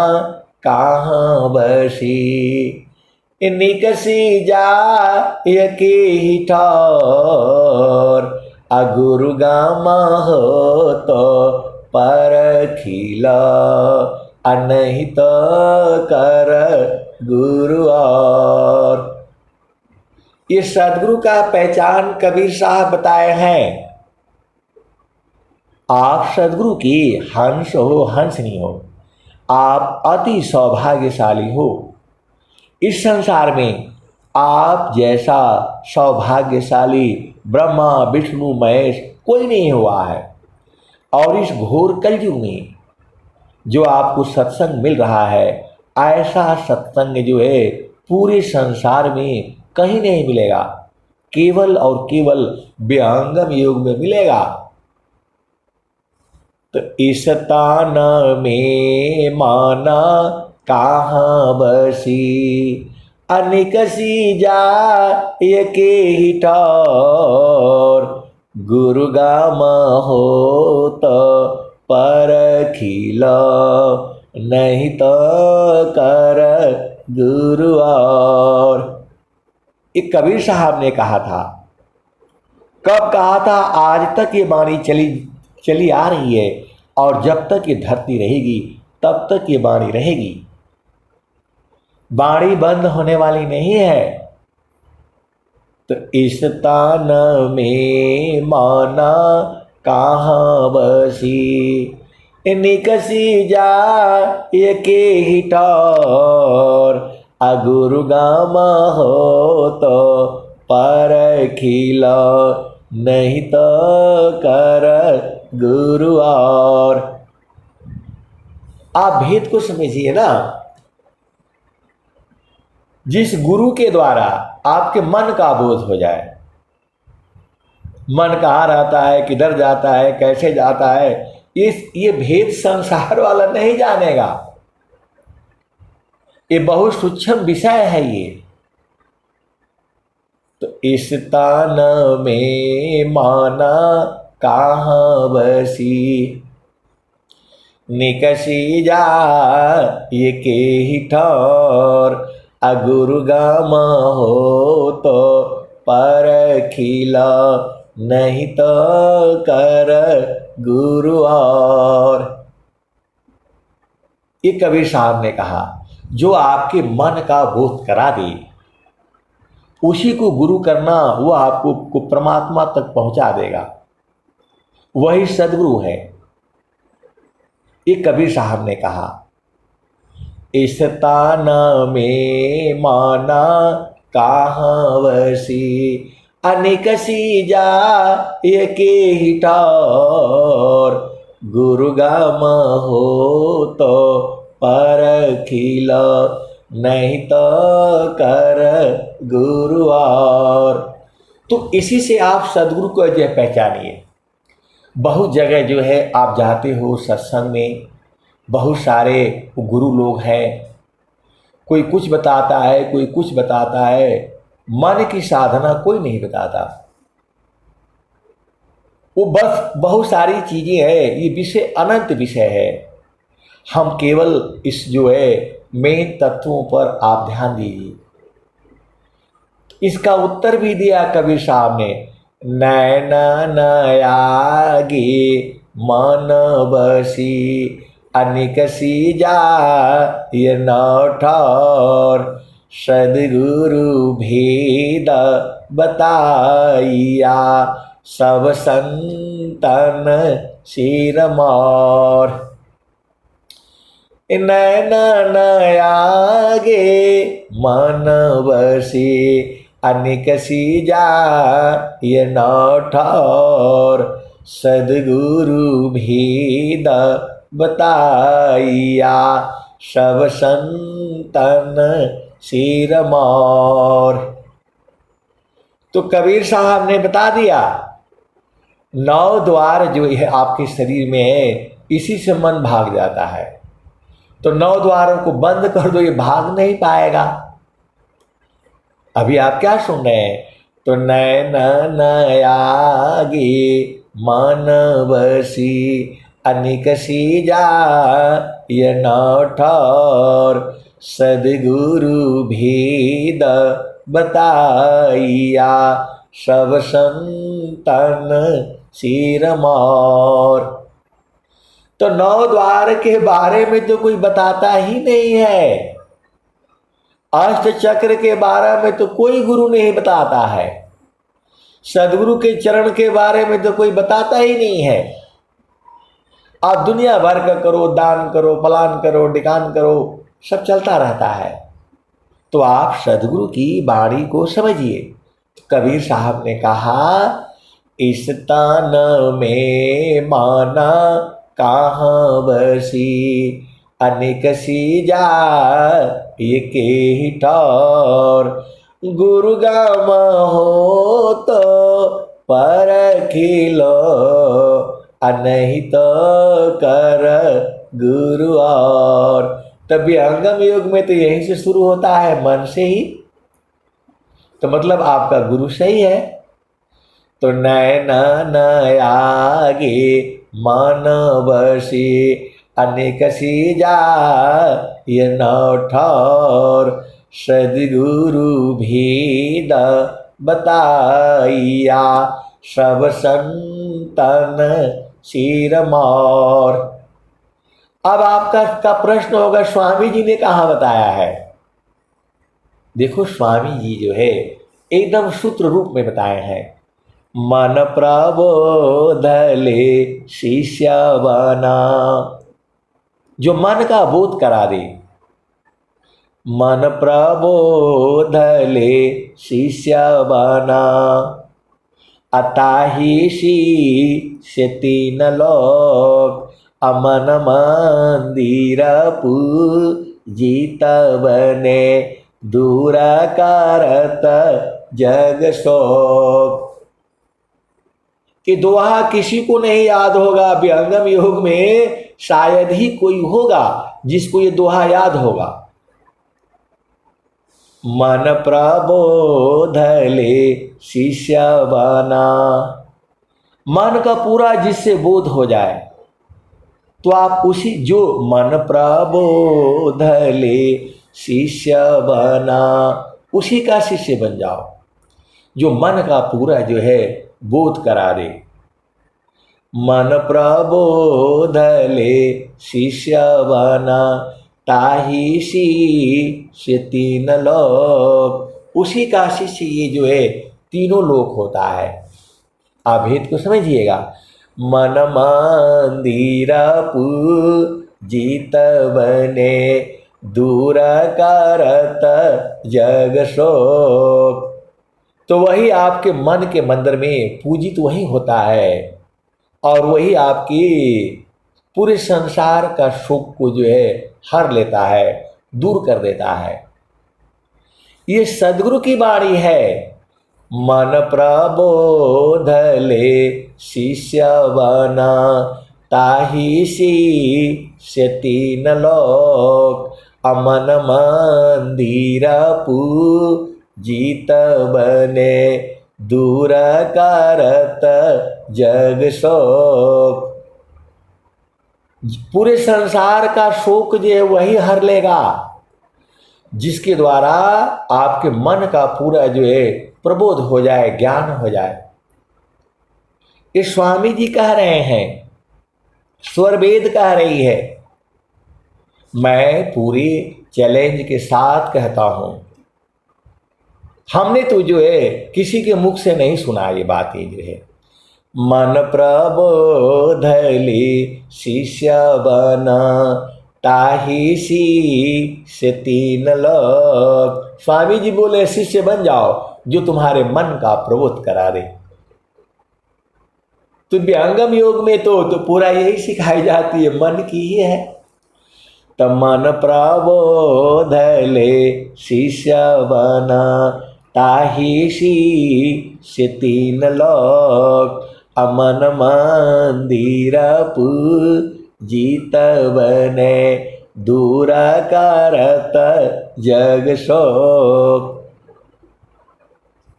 कहाँ बसी, निकसी जा यके ही ठौर, अगुरु गामा हो तो परखिला, अनहित कर गुरु और। ये सदगुरु का पहचान कबीर साहब बताए हैं। आप सदगुरु की हंस हो हंसनी हो, आप अति सौभाग्यशाली हो। इस संसार में आप जैसा सौभाग्यशाली ब्रह्मा विष्णु महेश कोई नहीं हुआ है। और इस घोर कलयुग में जो आपको सत्संग मिल रहा है, ऐसा सत्संग जो है पूरे संसार में कहीं नहीं मिलेगा, केवल और केवल विहंगम योग में मिलेगा। तो इस तान में माना कहाँ बसी, अनिकसी जा यके ही ठौर, गुरु गाम हो तो परखिला, नहीं तो कर गुरु और। एक कबीर साहब ने कहा था। कब कहा था? आज तक ये वाणी चली आ रही है, और जब तक ये धरती रहेगी तब तक ये वाणी रहेगी। वाणी बंद होने वाली नहीं है। तो इस तान में माना कहाँ बसी, निकसी जा यके ही ठौर, अगुरु गामा हो तो परखिला, नहीं तो कर गुरु और। आप भेद को समझिए ना। जिस गुरु के द्वारा आपके मन का बोध हो जाए, मन कहाँ रहता है, किधर जाता है, कैसे जाता है, ये भेद संसार वाला नहीं जानेगा। ये बहुत सूक्ष्म विषय है ये। तो इस तान में माना कहाँ बसी, निकसी जा ये के ही ठौर, अगुरु गाम हो तो परखिला, नहीं तो कर गुरु और। ये कबीर साहब ने कहा, जो आपके मन का बोध करा दे उसी को गुरु करना, वो आपको परमात्मा तक पहुंचा देगा। वही सदगुरु है। ये कबीर साहब ने कहा, इस तान में माना कहाँ बसी, अनिकसी जा यके ही ठौर, गुरु गाम हो तो परखिला, नहीं तो कर गुरु और। तो इसी से आप सदगुरु को जो पहचानिए। बहुत जगह जो है आप जाते हो सत्संग में, बहुत सारे गुरु लोग हैं, कोई कुछ बताता है, कोई कुछ बताता है। मन की साधना कोई नहीं बताता। वो बस बहुत सारी चीजें हैं, ये विषय अनंत विषय है। हम केवल इस जो है मेन तत्वों पर आप ध्यान दीजिए। इसका उत्तर भी दिया कबीर साहब ने, नैन नयागे मन बसी अनिक सी जाय न ठौर, सदगुरु भेद बताइया सब संतन सिरमौर। नैन नयागे मन बसी अनिक सी जाय न ठौर, सदगुरु भेद बताइया सब संतन सिरमौर। तो कबीर साहब ने बता दिया 9 द्वार जो है आपके शरीर में है, इसी से मन भाग जाता है। तो 9 द्वारों को बंद कर दो, ये भाग नहीं पाएगा। अभी आप क्या सुन रहे हैं? तो नैन नयागे मन बसी अनिक सी जाय न ठौर, सदगुरु भेद बताइया सब संतन सिरमौर। तो 9 द्वार के बारे में तो कोई बताता ही नहीं है, अष्ट चक्र के बारे में तो कोई गुरु नहीं बताता है, सदगुरु के चरण के बारे में तो कोई बताता ही नहीं है। आप दुनिया भर का करो, दान करो, पलान करो, डिकान करो, सब चलता रहता है। तो आप सदगुरु की वाणी को समझिए। कबीर साहब ने कहा, इस तन में माना कहाँ बसी अनिक सी जाय के ही ठौर, गुरु गम हो तो परखिलो अनहित कर गुरु और। तभी अंगम योग में तो यहीं से शुरू होता है, मन से ही। तो मतलब आपका गुरु सही है। तो नैन नयागे मन बसी अनेक सी जाय न ठौर, सदगुरु भेद बताइया सब संतन सिरमौर। अब आपका प्रश्न होगा, स्वामी जी ने कहाँ बताया है? देखो, स्वामी जी जो है एकदम सूत्र रूप में बताए हैं। मन प्रबोध ले शिष्य बना, जो मन का बोध करा दे। मन प्रबोध ले शिष्य बना, अताहि सी तीन लोक, अमन मंदिर पूजित बने, दूर करत जग शोक। कि दोहा किसी को नहीं याद होगा, विहंगम योग में शायद ही कोई होगा जिसको ये दोहा याद होगा। मन प्रबोध ले शिष्य बना, मन का पूरा जिससे बोध हो जाए तो आप उसी, जो मन प्रबोध ले शिष्य बना, उसी का शिष्य बन जाओ, जो मन का पूरा जो है बोध करा दे। मन प्रबोध ले शिष्य बना, ताहि सी तीन लोक, उसी का शिष्य ये जो है तीनों लोक होता है। आप भेद को समझिएगा। मन मंदिर पूजित बने, दूर करत जग शोक। तो वही आपके मन के मंदिर में पूजित वही होता है और वही आपकी पूरे संसार का शोक को जो है हर लेता है, दूर कर देता है। ये सदगुरु की वाणी है। मन प्रबोध ले शिष्य बना, ताहि सी तीन लोक, अमन मंदिर पूजित बने, दूर करत जग शोक। पूरे संसार का शोक जो है वही हर लेगा, जिसके द्वारा आपके मन का पूरा जो है प्रबोध हो जाए, ज्ञान हो जाए। ये स्वामी जी कह रहे हैं, स्वर वेद कह रही है। मैं पूरी चैलेंज के साथ कहता हूं, हमने तो जो है किसी के मुख से नहीं सुना ये बातें जो है। मन प्रबोधली शिष्य बना ताही सी से 3 लोक। स्वामी जी बोले शिष्य बन जाओ जो तुम्हारे मन का प्रबोध करा दे। तो व्यंगम योग में तो पूरा यही सिखाई जाती है, मन की ही है। तो मन प्रबोधले शिष्य बना ताही सी से 3 लोक। अमन मंदिर पूजित बने दूर करत जग शोक।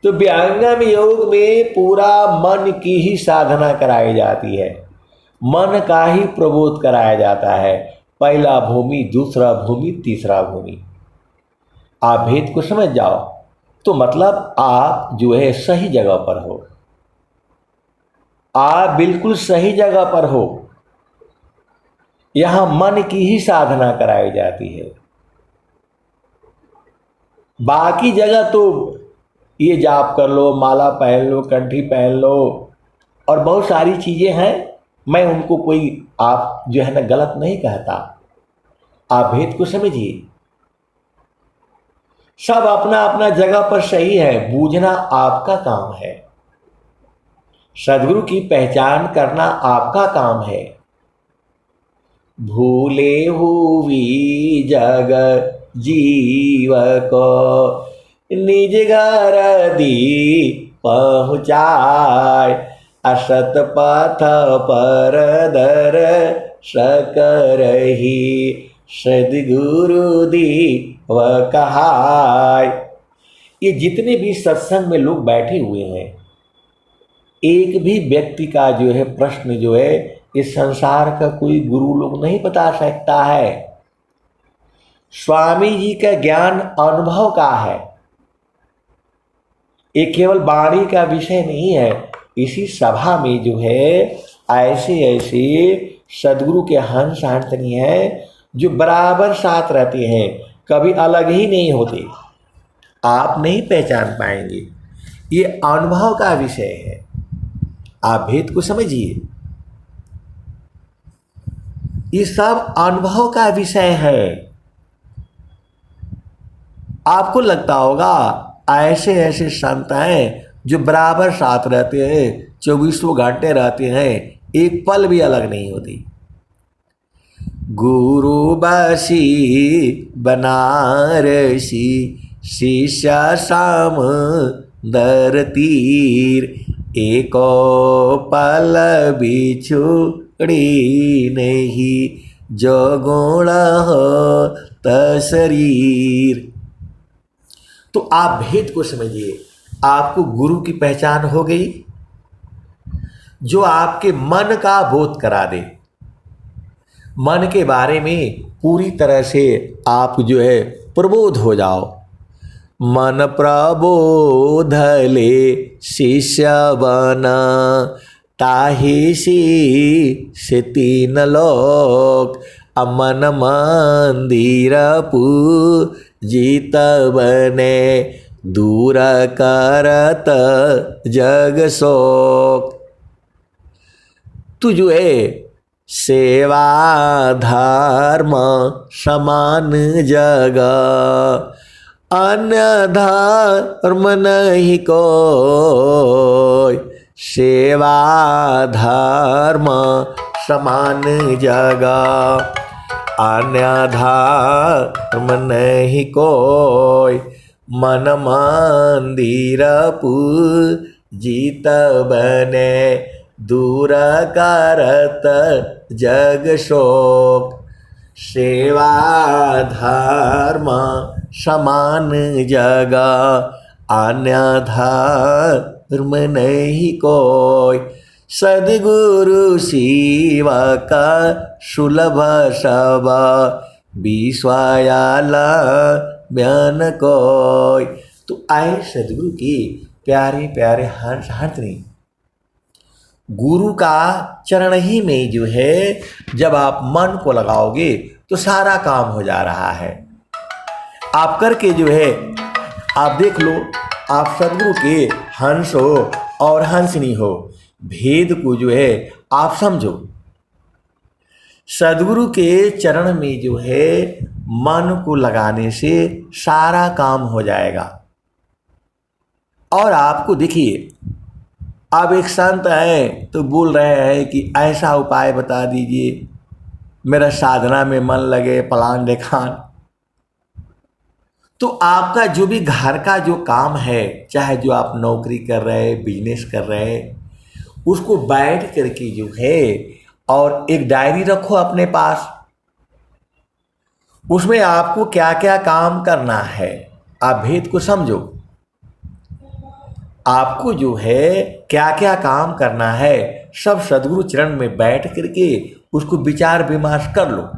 तो व्यंगम योग में पूरा मन की ही साधना कराई जाती है, मन का ही प्रबोध कराया जाता है। पहला भूमि, दूसरा भूमि, तीसरा भूमि। आप भेद को समझ जाओ तो मतलब आप जो है सही जगह पर हो, आप बिल्कुल सही जगह पर हो। यहां मन की ही साधना कराई जाती है। बाकी जगह तो ये जाप कर लो, माला पहन लो, कंठी पहन लो और बहुत सारी चीजें हैं। मैं उनको कोई आप जो है ना गलत नहीं कहता, आप भेद को समझिए। सब अपना अपना जगह पर सही है, बूझना आपका काम है। सदगुरु की पहचान करना आपका काम है। भूले हुई जग जीव को निज घर दी पहुँचाए। असत पथ पर दर सकरही सदगुरु दी व कहाय। ये जितने भी सत्संग में लोग बैठे हुए हैं, एक भी व्यक्ति का जो है प्रश्न जो है इस संसार का कोई गुरु लोग नहीं बता सकता है। स्वामी जी का ज्ञान अनुभव का है, ये केवल वाणी का विषय नहीं है। इसी सभा में जो है ऐसे ऐसे सदगुरु के हंस हंसनी है जो बराबर साथ रहते हैं, कभी अलग ही नहीं होते। आप नहीं पहचान पाएंगे, ये अनुभव का विषय है। आप भेद को समझिए, ये सब अनुभव का विषय है। आपको लगता होगा ऐसे ऐसे संत हैं जो बराबर साथ रहते हैं, 24 घंटे रहते हैं, एक पल भी अलग नहीं होती। गुरु बसी बनारसी शिष्य समुदर तीर। एको पल बिछुड़ी नहीं जो गुण हो शरीर। तो आप भेद को समझिए, आपको गुरु की पहचान हो गई जो आपके मन का बोध करा दे, मन के बारे में पूरी तरह से आप जो है प्रबोध हो जाओ। मन प्रबोधले शिष्य बना ताही सी से 3 लोक। अमन मंदिर पूजित बने दूर करत जग शोक। तू जो है सेवा धर्म समान जगह, अन्य धर्म नहीं कोई। सेवा धर्म समान जगह, अन्य धर्म नहीं कोई। मन मंदिर पूजित बने दूर करत जग शोक। सेवा धर्म समान जगह, अन्य धर्म नहीं कोई। सद्गुरु शिव का सुलभ सब विश्वायाला म्यान कोय। तो आए सदगुरु की प्यारे प्यारे हंस हंसनी, गुरु का चरण ही में जो है जब आप मन को लगाओगे तो सारा काम हो जा रहा है। आप करके जो है आप देख लो, आप सदगुरु के हंस हो और हंसनी हो, भेद को जो है आप समझो। सदगुरु के चरण में जो है मन को लगाने से सारा काम हो जाएगा। और आपको देखिए, अब एक संत है तो बोल रहे हैं कि ऐसा उपाय बता दीजिए मेरा साधना में मन लगे, फलान ढेकान। तो आपका जो भी घर का जो काम है, चाहे जो आप नौकरी कर रहे हैं, बिजनेस कर रहे हैं, उसको बैठ करके जो है और एक डायरी रखो अपने पास। उसमें आपको क्या क्या काम करना है, आप भेद को समझो। आपको जो है क्या क्या काम करना है सब सदगुरु चरण में बैठ करके उसको विचार विमर्श कर लो।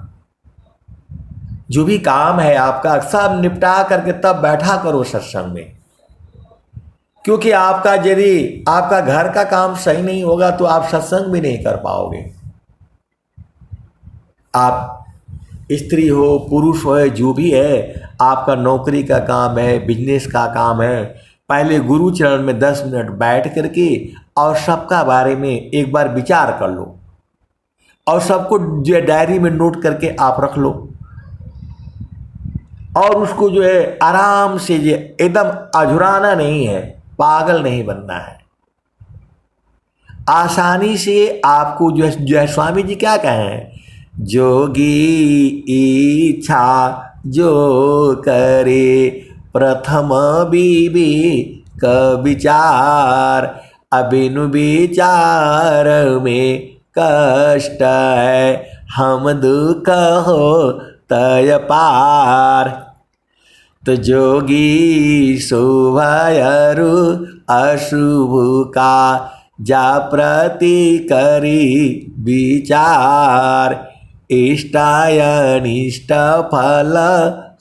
जो भी काम है आपका सब निपटा करके तब बैठा करो सत्संग में। क्योंकि आपका यदि आपका घर का काम सही नहीं होगा तो आप सत्संग भी नहीं कर पाओगे। आप स्त्री हो पुरुष हो, जो भी है, आपका नौकरी का काम है, बिजनेस का काम है, पहले गुरु चरण में 10 मिनट बैठ करके और सबका बारे में एक बार विचार कर लो और सबको जो डायरी में नोट करके आप रख लो। और उसको जो है आराम से जो एकदम अझुराना नहीं है, पागल नहीं बनना है। आसानी से आपको जो है स्वामी जी क्या कहें, जोगी इच्छा जो करे प्रथम बीबी का विचार, अबिनु विचार में कष्ट है हम दुख हो तय पार। तो जोगी शुभयरु अशुभ का जा प्रति करी विचार, इष्टायनिष्ट फल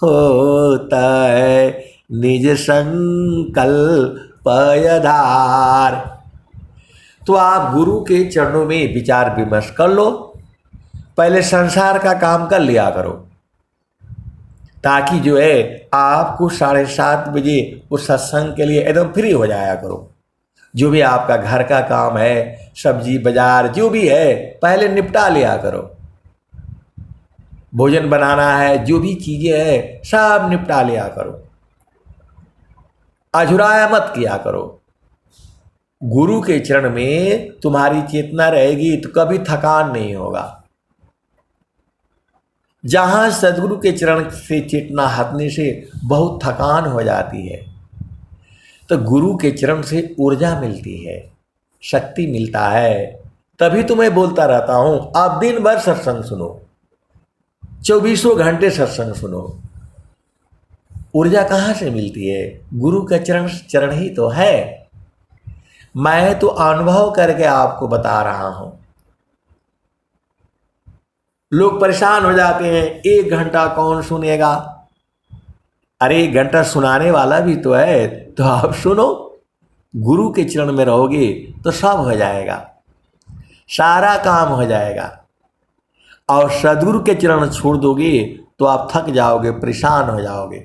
होता है निज संकल्प आधार। तो आप गुरु के चरणों में विचार विमर्श कर लो। पहले संसार का काम कर लिया करो ताकि जो है आपको 7:30 बजे उस सत्संग के लिए एकदम फ्री हो जाया करो। जो भी आपका घर का काम है, सब्जी बाजार जो भी है, पहले निपटा लिया करो। भोजन बनाना है, जो भी चीजें हैं सब निपटा लिया करो, अझुराया मत किया करो। गुरु के चरण में तुम्हारी चेतना रहेगी तो कभी थकान नहीं होगा। जहां सदगुरु के चरण से चेतना हटने से बहुत थकान हो जाती है, तो गुरु के चरण से ऊर्जा मिलती है, शक्ति मिलता है। तभी तो मैं बोलता रहता हूं आप दिन भर सत्संग सुनो, 24 घंटे सत्संग सुनो। ऊर्जा कहाँ से मिलती है? गुरु का चरण ही तो है। मैं तो अनुभव करके आपको बता रहा हूं। लोग परेशान हो जाते हैं, 1 घंटा कौन सुनेगा? अरे 1 घंटा सुनाने वाला भी तो है, तो आप सुनो। गुरु के चरण में रहोगे तो सब हो जाएगा, सारा काम हो जाएगा। और सदगुरु के चरण छोड़ दोगे तो आप थक जाओगे, परेशान हो जाओगे।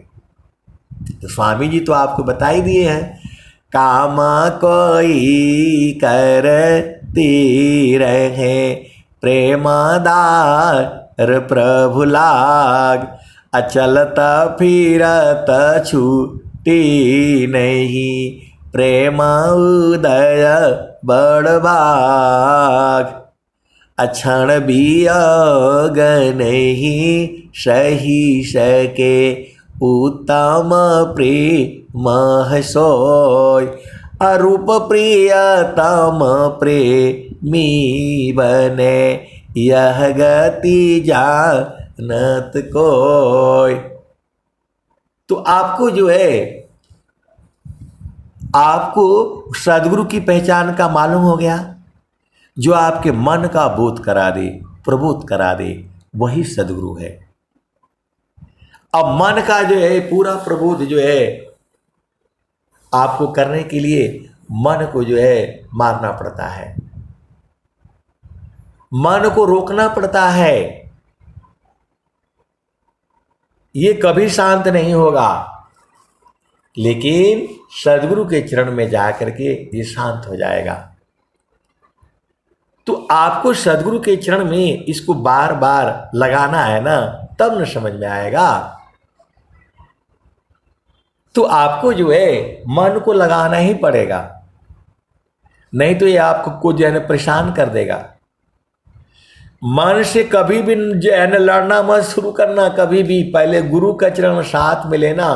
तो स्वामी जी तो आपको बता ही दिए हैं, काम कोई करती रहे प्रेमदार प्रभु लाग, अचलत फिरत छूटी नहीं प्रेम उदय बड़भाग, अक्षण वियोग नहीं सही सके उत्तम प्रेम सोय, अरूप प्रियतम प्रेमी बने यह गति जानत कोय। तो आपको जो है, आपको सदगुरु की पहचान का मालूम हो गया। जो आपके मन का बोध करा दे, प्रबोध करा दे, वही सदगुरु है। अब मन का जो है पूरा प्रबोध जो है आपको करने के लिए मन को जो है मारना पड़ता है, मन को रोकना पड़ता है। ये कभी शांत नहीं होगा, लेकिन सदगुरु के चरण में जाकर के ये शांत हो जाएगा। तो आपको सदगुरु के चरण में इसको बार बार लगाना है ना, तब न समझ में आएगा। तो आपको जो है मन को लगाना ही पड़ेगा, नहीं तो ये आपको जो है ना परेशान कर देगा। मन से कभी भी जो है ना लड़ना मत शुरू करना, कभी भी पहले गुरु का चरण साथ में लेना,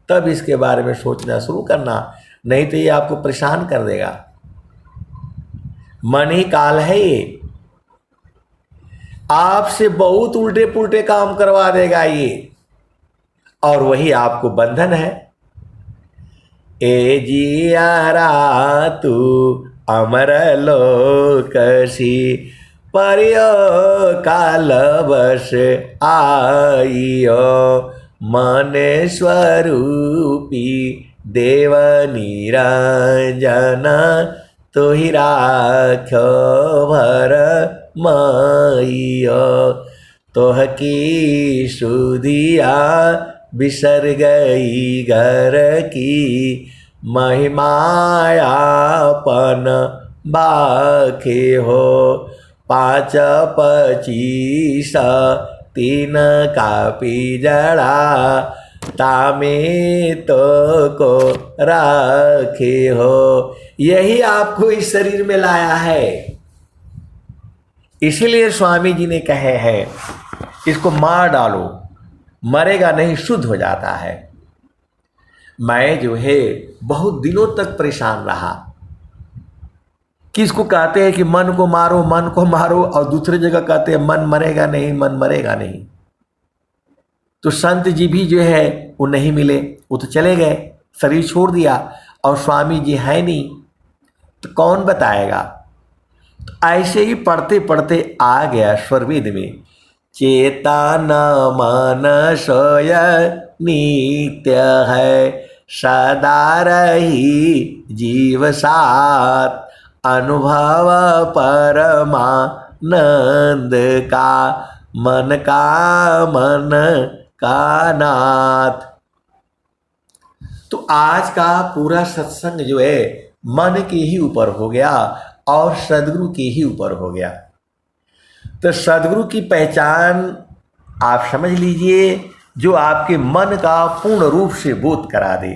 तब इसके बारे में सोचना शुरू करना, नहीं तो ये आपको परेशान कर देगा। मन ही काल है, ये आपसे बहुत उल्टे पुल्टे काम करवा देगा ये, और वही आपको बंधन है। ए जियारा तू अमर लोकसी परियो काल बस आइयो मन स्वरूपी देव निरंजन तो ही राख्यो भर माइयो तोह की सुधिया बिसर गई घर की महिमायापन बाखे हो 5 25 3 का पिजड़ा तामे तो को राखे हो। यही आपको इस शरीर में लाया है, इसीलिए स्वामी जी ने कहे हैं इसको मार डालो, मरेगा नहीं, शुद्ध हो जाता है। मैं जो है बहुत दिनों तक परेशान रहा, किसको कहते हैं कि मन को मारो, मन को मारो, और दूसरी जगह कहते हैं मन मरेगा नहीं, मन मरेगा नहीं। तो संत जी भी जो है वो नहीं मिले, वो तो चले गए, शरीर छोड़ दिया, और स्वामी जी है नहीं, तो कौन बताएगा। तो ऐसे ही पढ़ते पढ़ते आ गया स्वरवेद में, चेतन मन सोय नित्य है सदा रही जीव साथ अनुभव परमानंद का मन का नाथ। तो आज का पूरा सत्संग जो है मन के ही ऊपर हो गया और सदगुरु के ही ऊपर हो गया। तो सदगुरु की पहचान आप समझ लीजिए, जो आपके मन का पूर्ण रूप से बोध करा दे।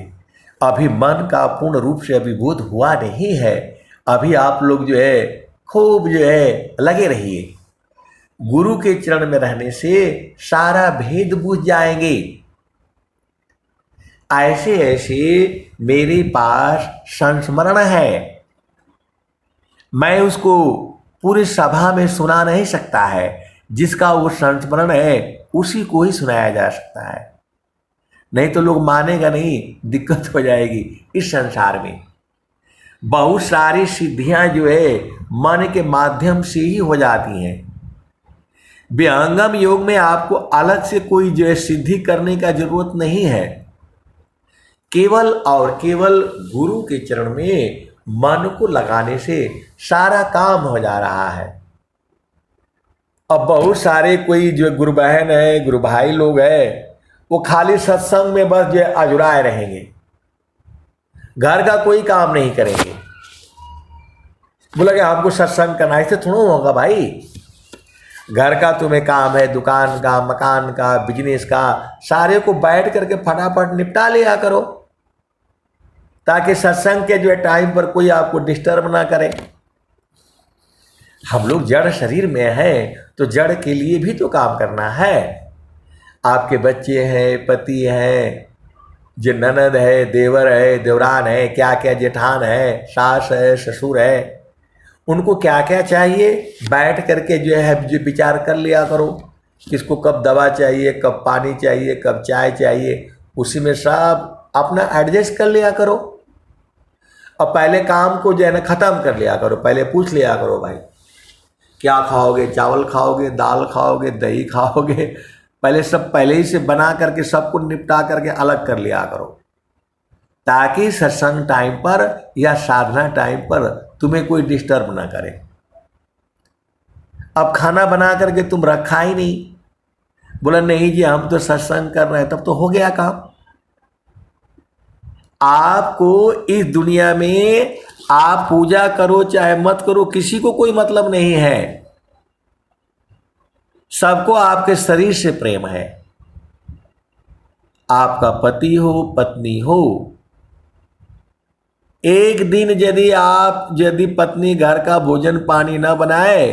अभी मन का पूर्ण रूप से अभी बोध हुआ नहीं है, अभी आप लोग जो है खूब जो है लगे रहिए। गुरु के चरण में रहने से सारा भेद बुझ जाएंगे। ऐसे ऐसे मेरे पास संस्मरण है, मैं उसको पूरी सभा में सुना नहीं सकता है, जिसका वो संस्मरण है उसी को ही सुनाया जा सकता है, नहीं तो लोग मानेगा नहीं, दिक्कत हो जाएगी। इस संसार में बहुत सारी सिद्धियां जो है मन के माध्यम से ही हो जाती हैं। विहंगम योग में आपको अलग से कोई जो है सिद्धि करने का जरूरत नहीं है, केवल और केवल गुरु के चरण में मन को लगाने से सारा काम हो जा रहा है। अब बहुत सारे कोई जो गुरु बहन है, गुरु भाई लोग है, वो खाली सत्संग में बस जो अजुराए रहेंगे, घर का कोई काम नहीं करेंगे। बोला कि हमको सत्संग करना, इससे थोड़ा होगा भाई। घर का तुम्हें काम है, दुकान का, मकान का, बिजनेस का, सारे को बैठ करके फटाफट निपटा लिया करो, ताकि सत्संग के जो है टाइम पर कोई आपको डिस्टर्ब ना करे। हम लोग जड़ शरीर में हैं, तो जड़ के लिए भी तो काम करना है। आपके बच्चे हैं, पति हैं, जो ननद है, देवर है, देवरान है, क्या क्या जेठान है, सास है, ससुर है, उनको क्या क्या चाहिए बैठ करके जो है जो विचार कर लिया करो। किसको कब दवा चाहिए, कब पानी चाहिए, कब चाय चाहिए, उसी में सब अपना एडजस्ट कर लिया करो। अब पहले काम को जो है ना ख़त्म कर लिया करो, पहले पूछ लिया करो भाई क्या खाओगे? चावल खाओगे, दाल खाओगे, दही खाओगे? पहले ही से बना करके सबको निपटा करके अलग कर लिया करो, ताकि सत्संग टाइम पर या साधना टाइम पर तुम्हें कोई डिस्टर्ब ना करे। अब खाना बना करके तुम रखा ही नहीं, बोला नहीं जी हम तो सत्संग कर रहे हैं, तब तो हो गया काम। आपको इस दुनिया में आप पूजा करो चाहे मत करो, किसी को कोई मतलब नहीं है। सबको आपके शरीर से प्रेम है। आपका पति हो, पत्नी हो, एक दिन यदि पत्नी घर का भोजन पानी ना बनाए,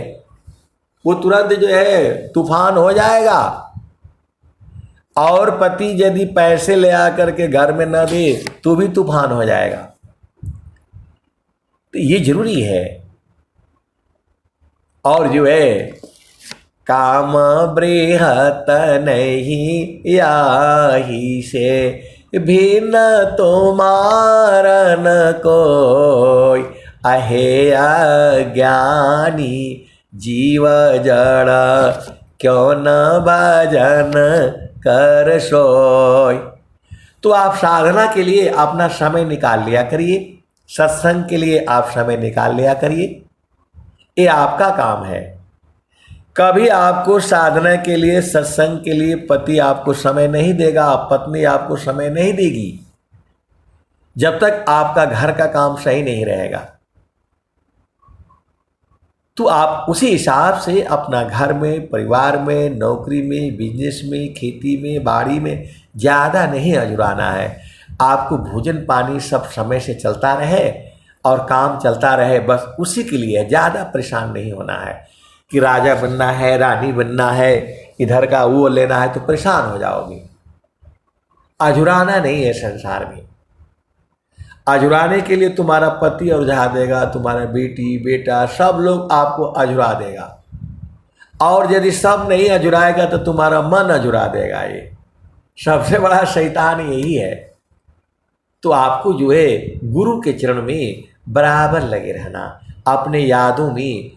वो तुरंत जो है तूफान हो जाएगा। और पति यदि पैसे ले आकर के घर में न दे तो भी तूफान हो जाएगा। तो ये जरूरी है। और जो है काम बृहत नहीं याही से भिन्न तुम्हारा न कोई, अहे अज्ञानी जीव जड़ क्यों न भजन कर सोय। तो आप साधना के लिए अपना समय निकाल लिया करिए, सत्संग के लिए आप समय निकाल लिया करिए, ये आपका काम है। कभी आपको साधना के लिए, सत्संग के लिए पति आपको समय नहीं देगा, पत्नी आपको समय नहीं देगी, जब तक आपका घर का काम सही नहीं रहेगा। तो आप उसी हिसाब से अपना घर में, परिवार में, नौकरी में, बिजनेस में, खेती में, बाड़ी में ज़्यादा नहीं अजुराना है। आपको भोजन पानी सब समय से चलता रहे और काम चलता रहे, बस उसी के लिए। ज़्यादा परेशान नहीं होना है कि राजा बनना है, रानी बनना है, इधर का वो लेना है, तो परेशान हो जाओगे। अजुराना नहीं है संसार में। अजुराने के लिए तुम्हारा पति अजुरा देगा, तुम्हारा बेटी बेटा सब लोग आपको अजुरा देगा। और यदि सब नहीं अजुराएगा तो तुम्हारा मन अजुरा देगा। ये सबसे बड़ा शैतान यही है। तो आपको जो है गुरु के चरण में बराबर लगे रहना। अपने यादों में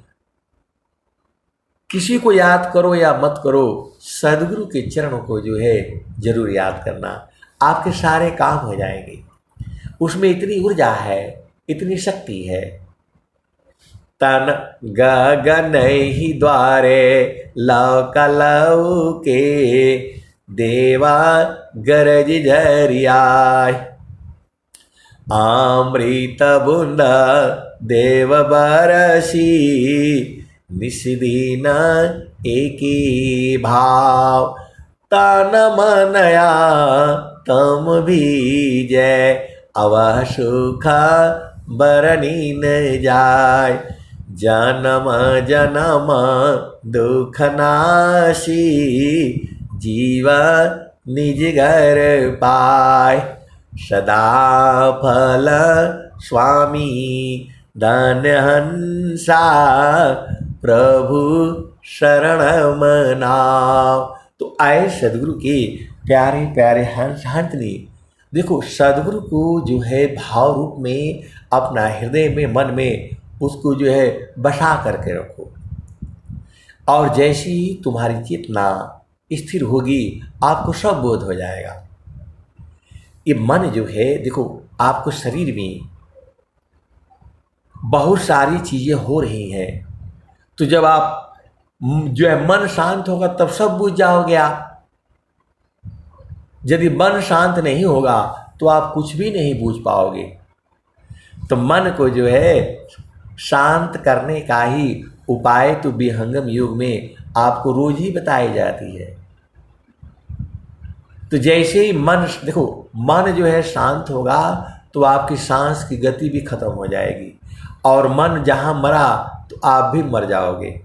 किसी को याद करो या मत करो, सदगुरु के चरणों को जो है जरूर याद करना। आपके सारे काम हो जाएंगे। उसमें इतनी ऊर्जा है, इतनी शक्ति है। तन गगन ही द्वारे लौक लौके देवा गरज झरियाय, अमृत बूंद देव बरसी निस्दिन एकी भाव, तन मनया तम भीजय अवह सुख बरनी न जाय, जन्म जन्म दुख नाशी जीव निज घर पाय, सदा फल स्वामी धन हंसा प्रभु शरण मनाओ। तो आए सदगुरु के प्यारे प्यारे हंस हंसनी। देखो सदगुरु को जो है भाव रूप में अपना हृदय में, मन में उसको जो है बसा करके रखो। और जैसे ही तुम्हारी चेतना स्थिर होगी आपको सब बोध हो जाएगा। ये मन जो है देखो, आपको शरीर में बहुत सारी चीज़ें हो रही हैं, तो जब आप जो है मन शांत होगा तब सब बुझ जाओगे आप। यदि मन शांत नहीं होगा तो आप कुछ भी नहीं बूझ पाओगे। तो मन को जो है शांत करने का ही उपाय तो विहंगम योग में आपको रोज ही बताई जाती है। तो जैसे ही मन, देखो मन जो है शांत होगा तो आपकी सांस की गति भी खत्म हो जाएगी, और मन जहाँ मरा तो आप भी मर जाओगे।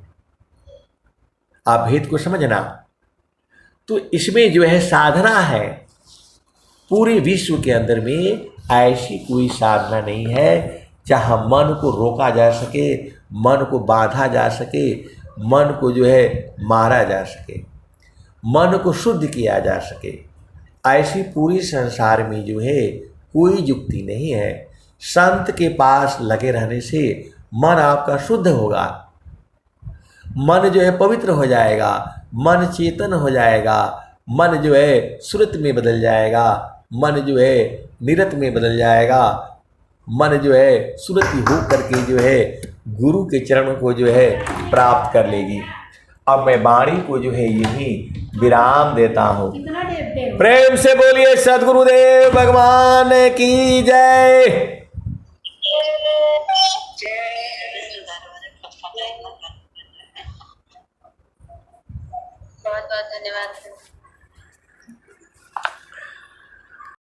आप भेद को समझना। तो इसमें जो है साधना है। पूरे विश्व के अंदर में ऐसी कोई साधना नहीं है जहाँ मन को रोका जा सके, मन को बांधा जा सके, मन को जो है मारा जा सके, मन को शुद्ध किया जा सके। ऐसी पूरी संसार में जो है कोई युक्ति नहीं है। संत के पास लगे रहने से मन आपका शुद्ध होगा। मन जो है पवित्र हो जाएगा, मन चेतन हो जाएगा, मन जो है सुरत में बदल जाएगा, मन जो है निरत में बदल जाएगा, मन जो है सुरति हो करके जो है गुरु के चरणों को जो है प्राप्त कर लेगी। अब मैं वाणी को जो है यही विराम देता हूँ। प्रेम से बोलिए सद्गुरुदेव भगवान की जय। बहुत बहुत धन्यवाद।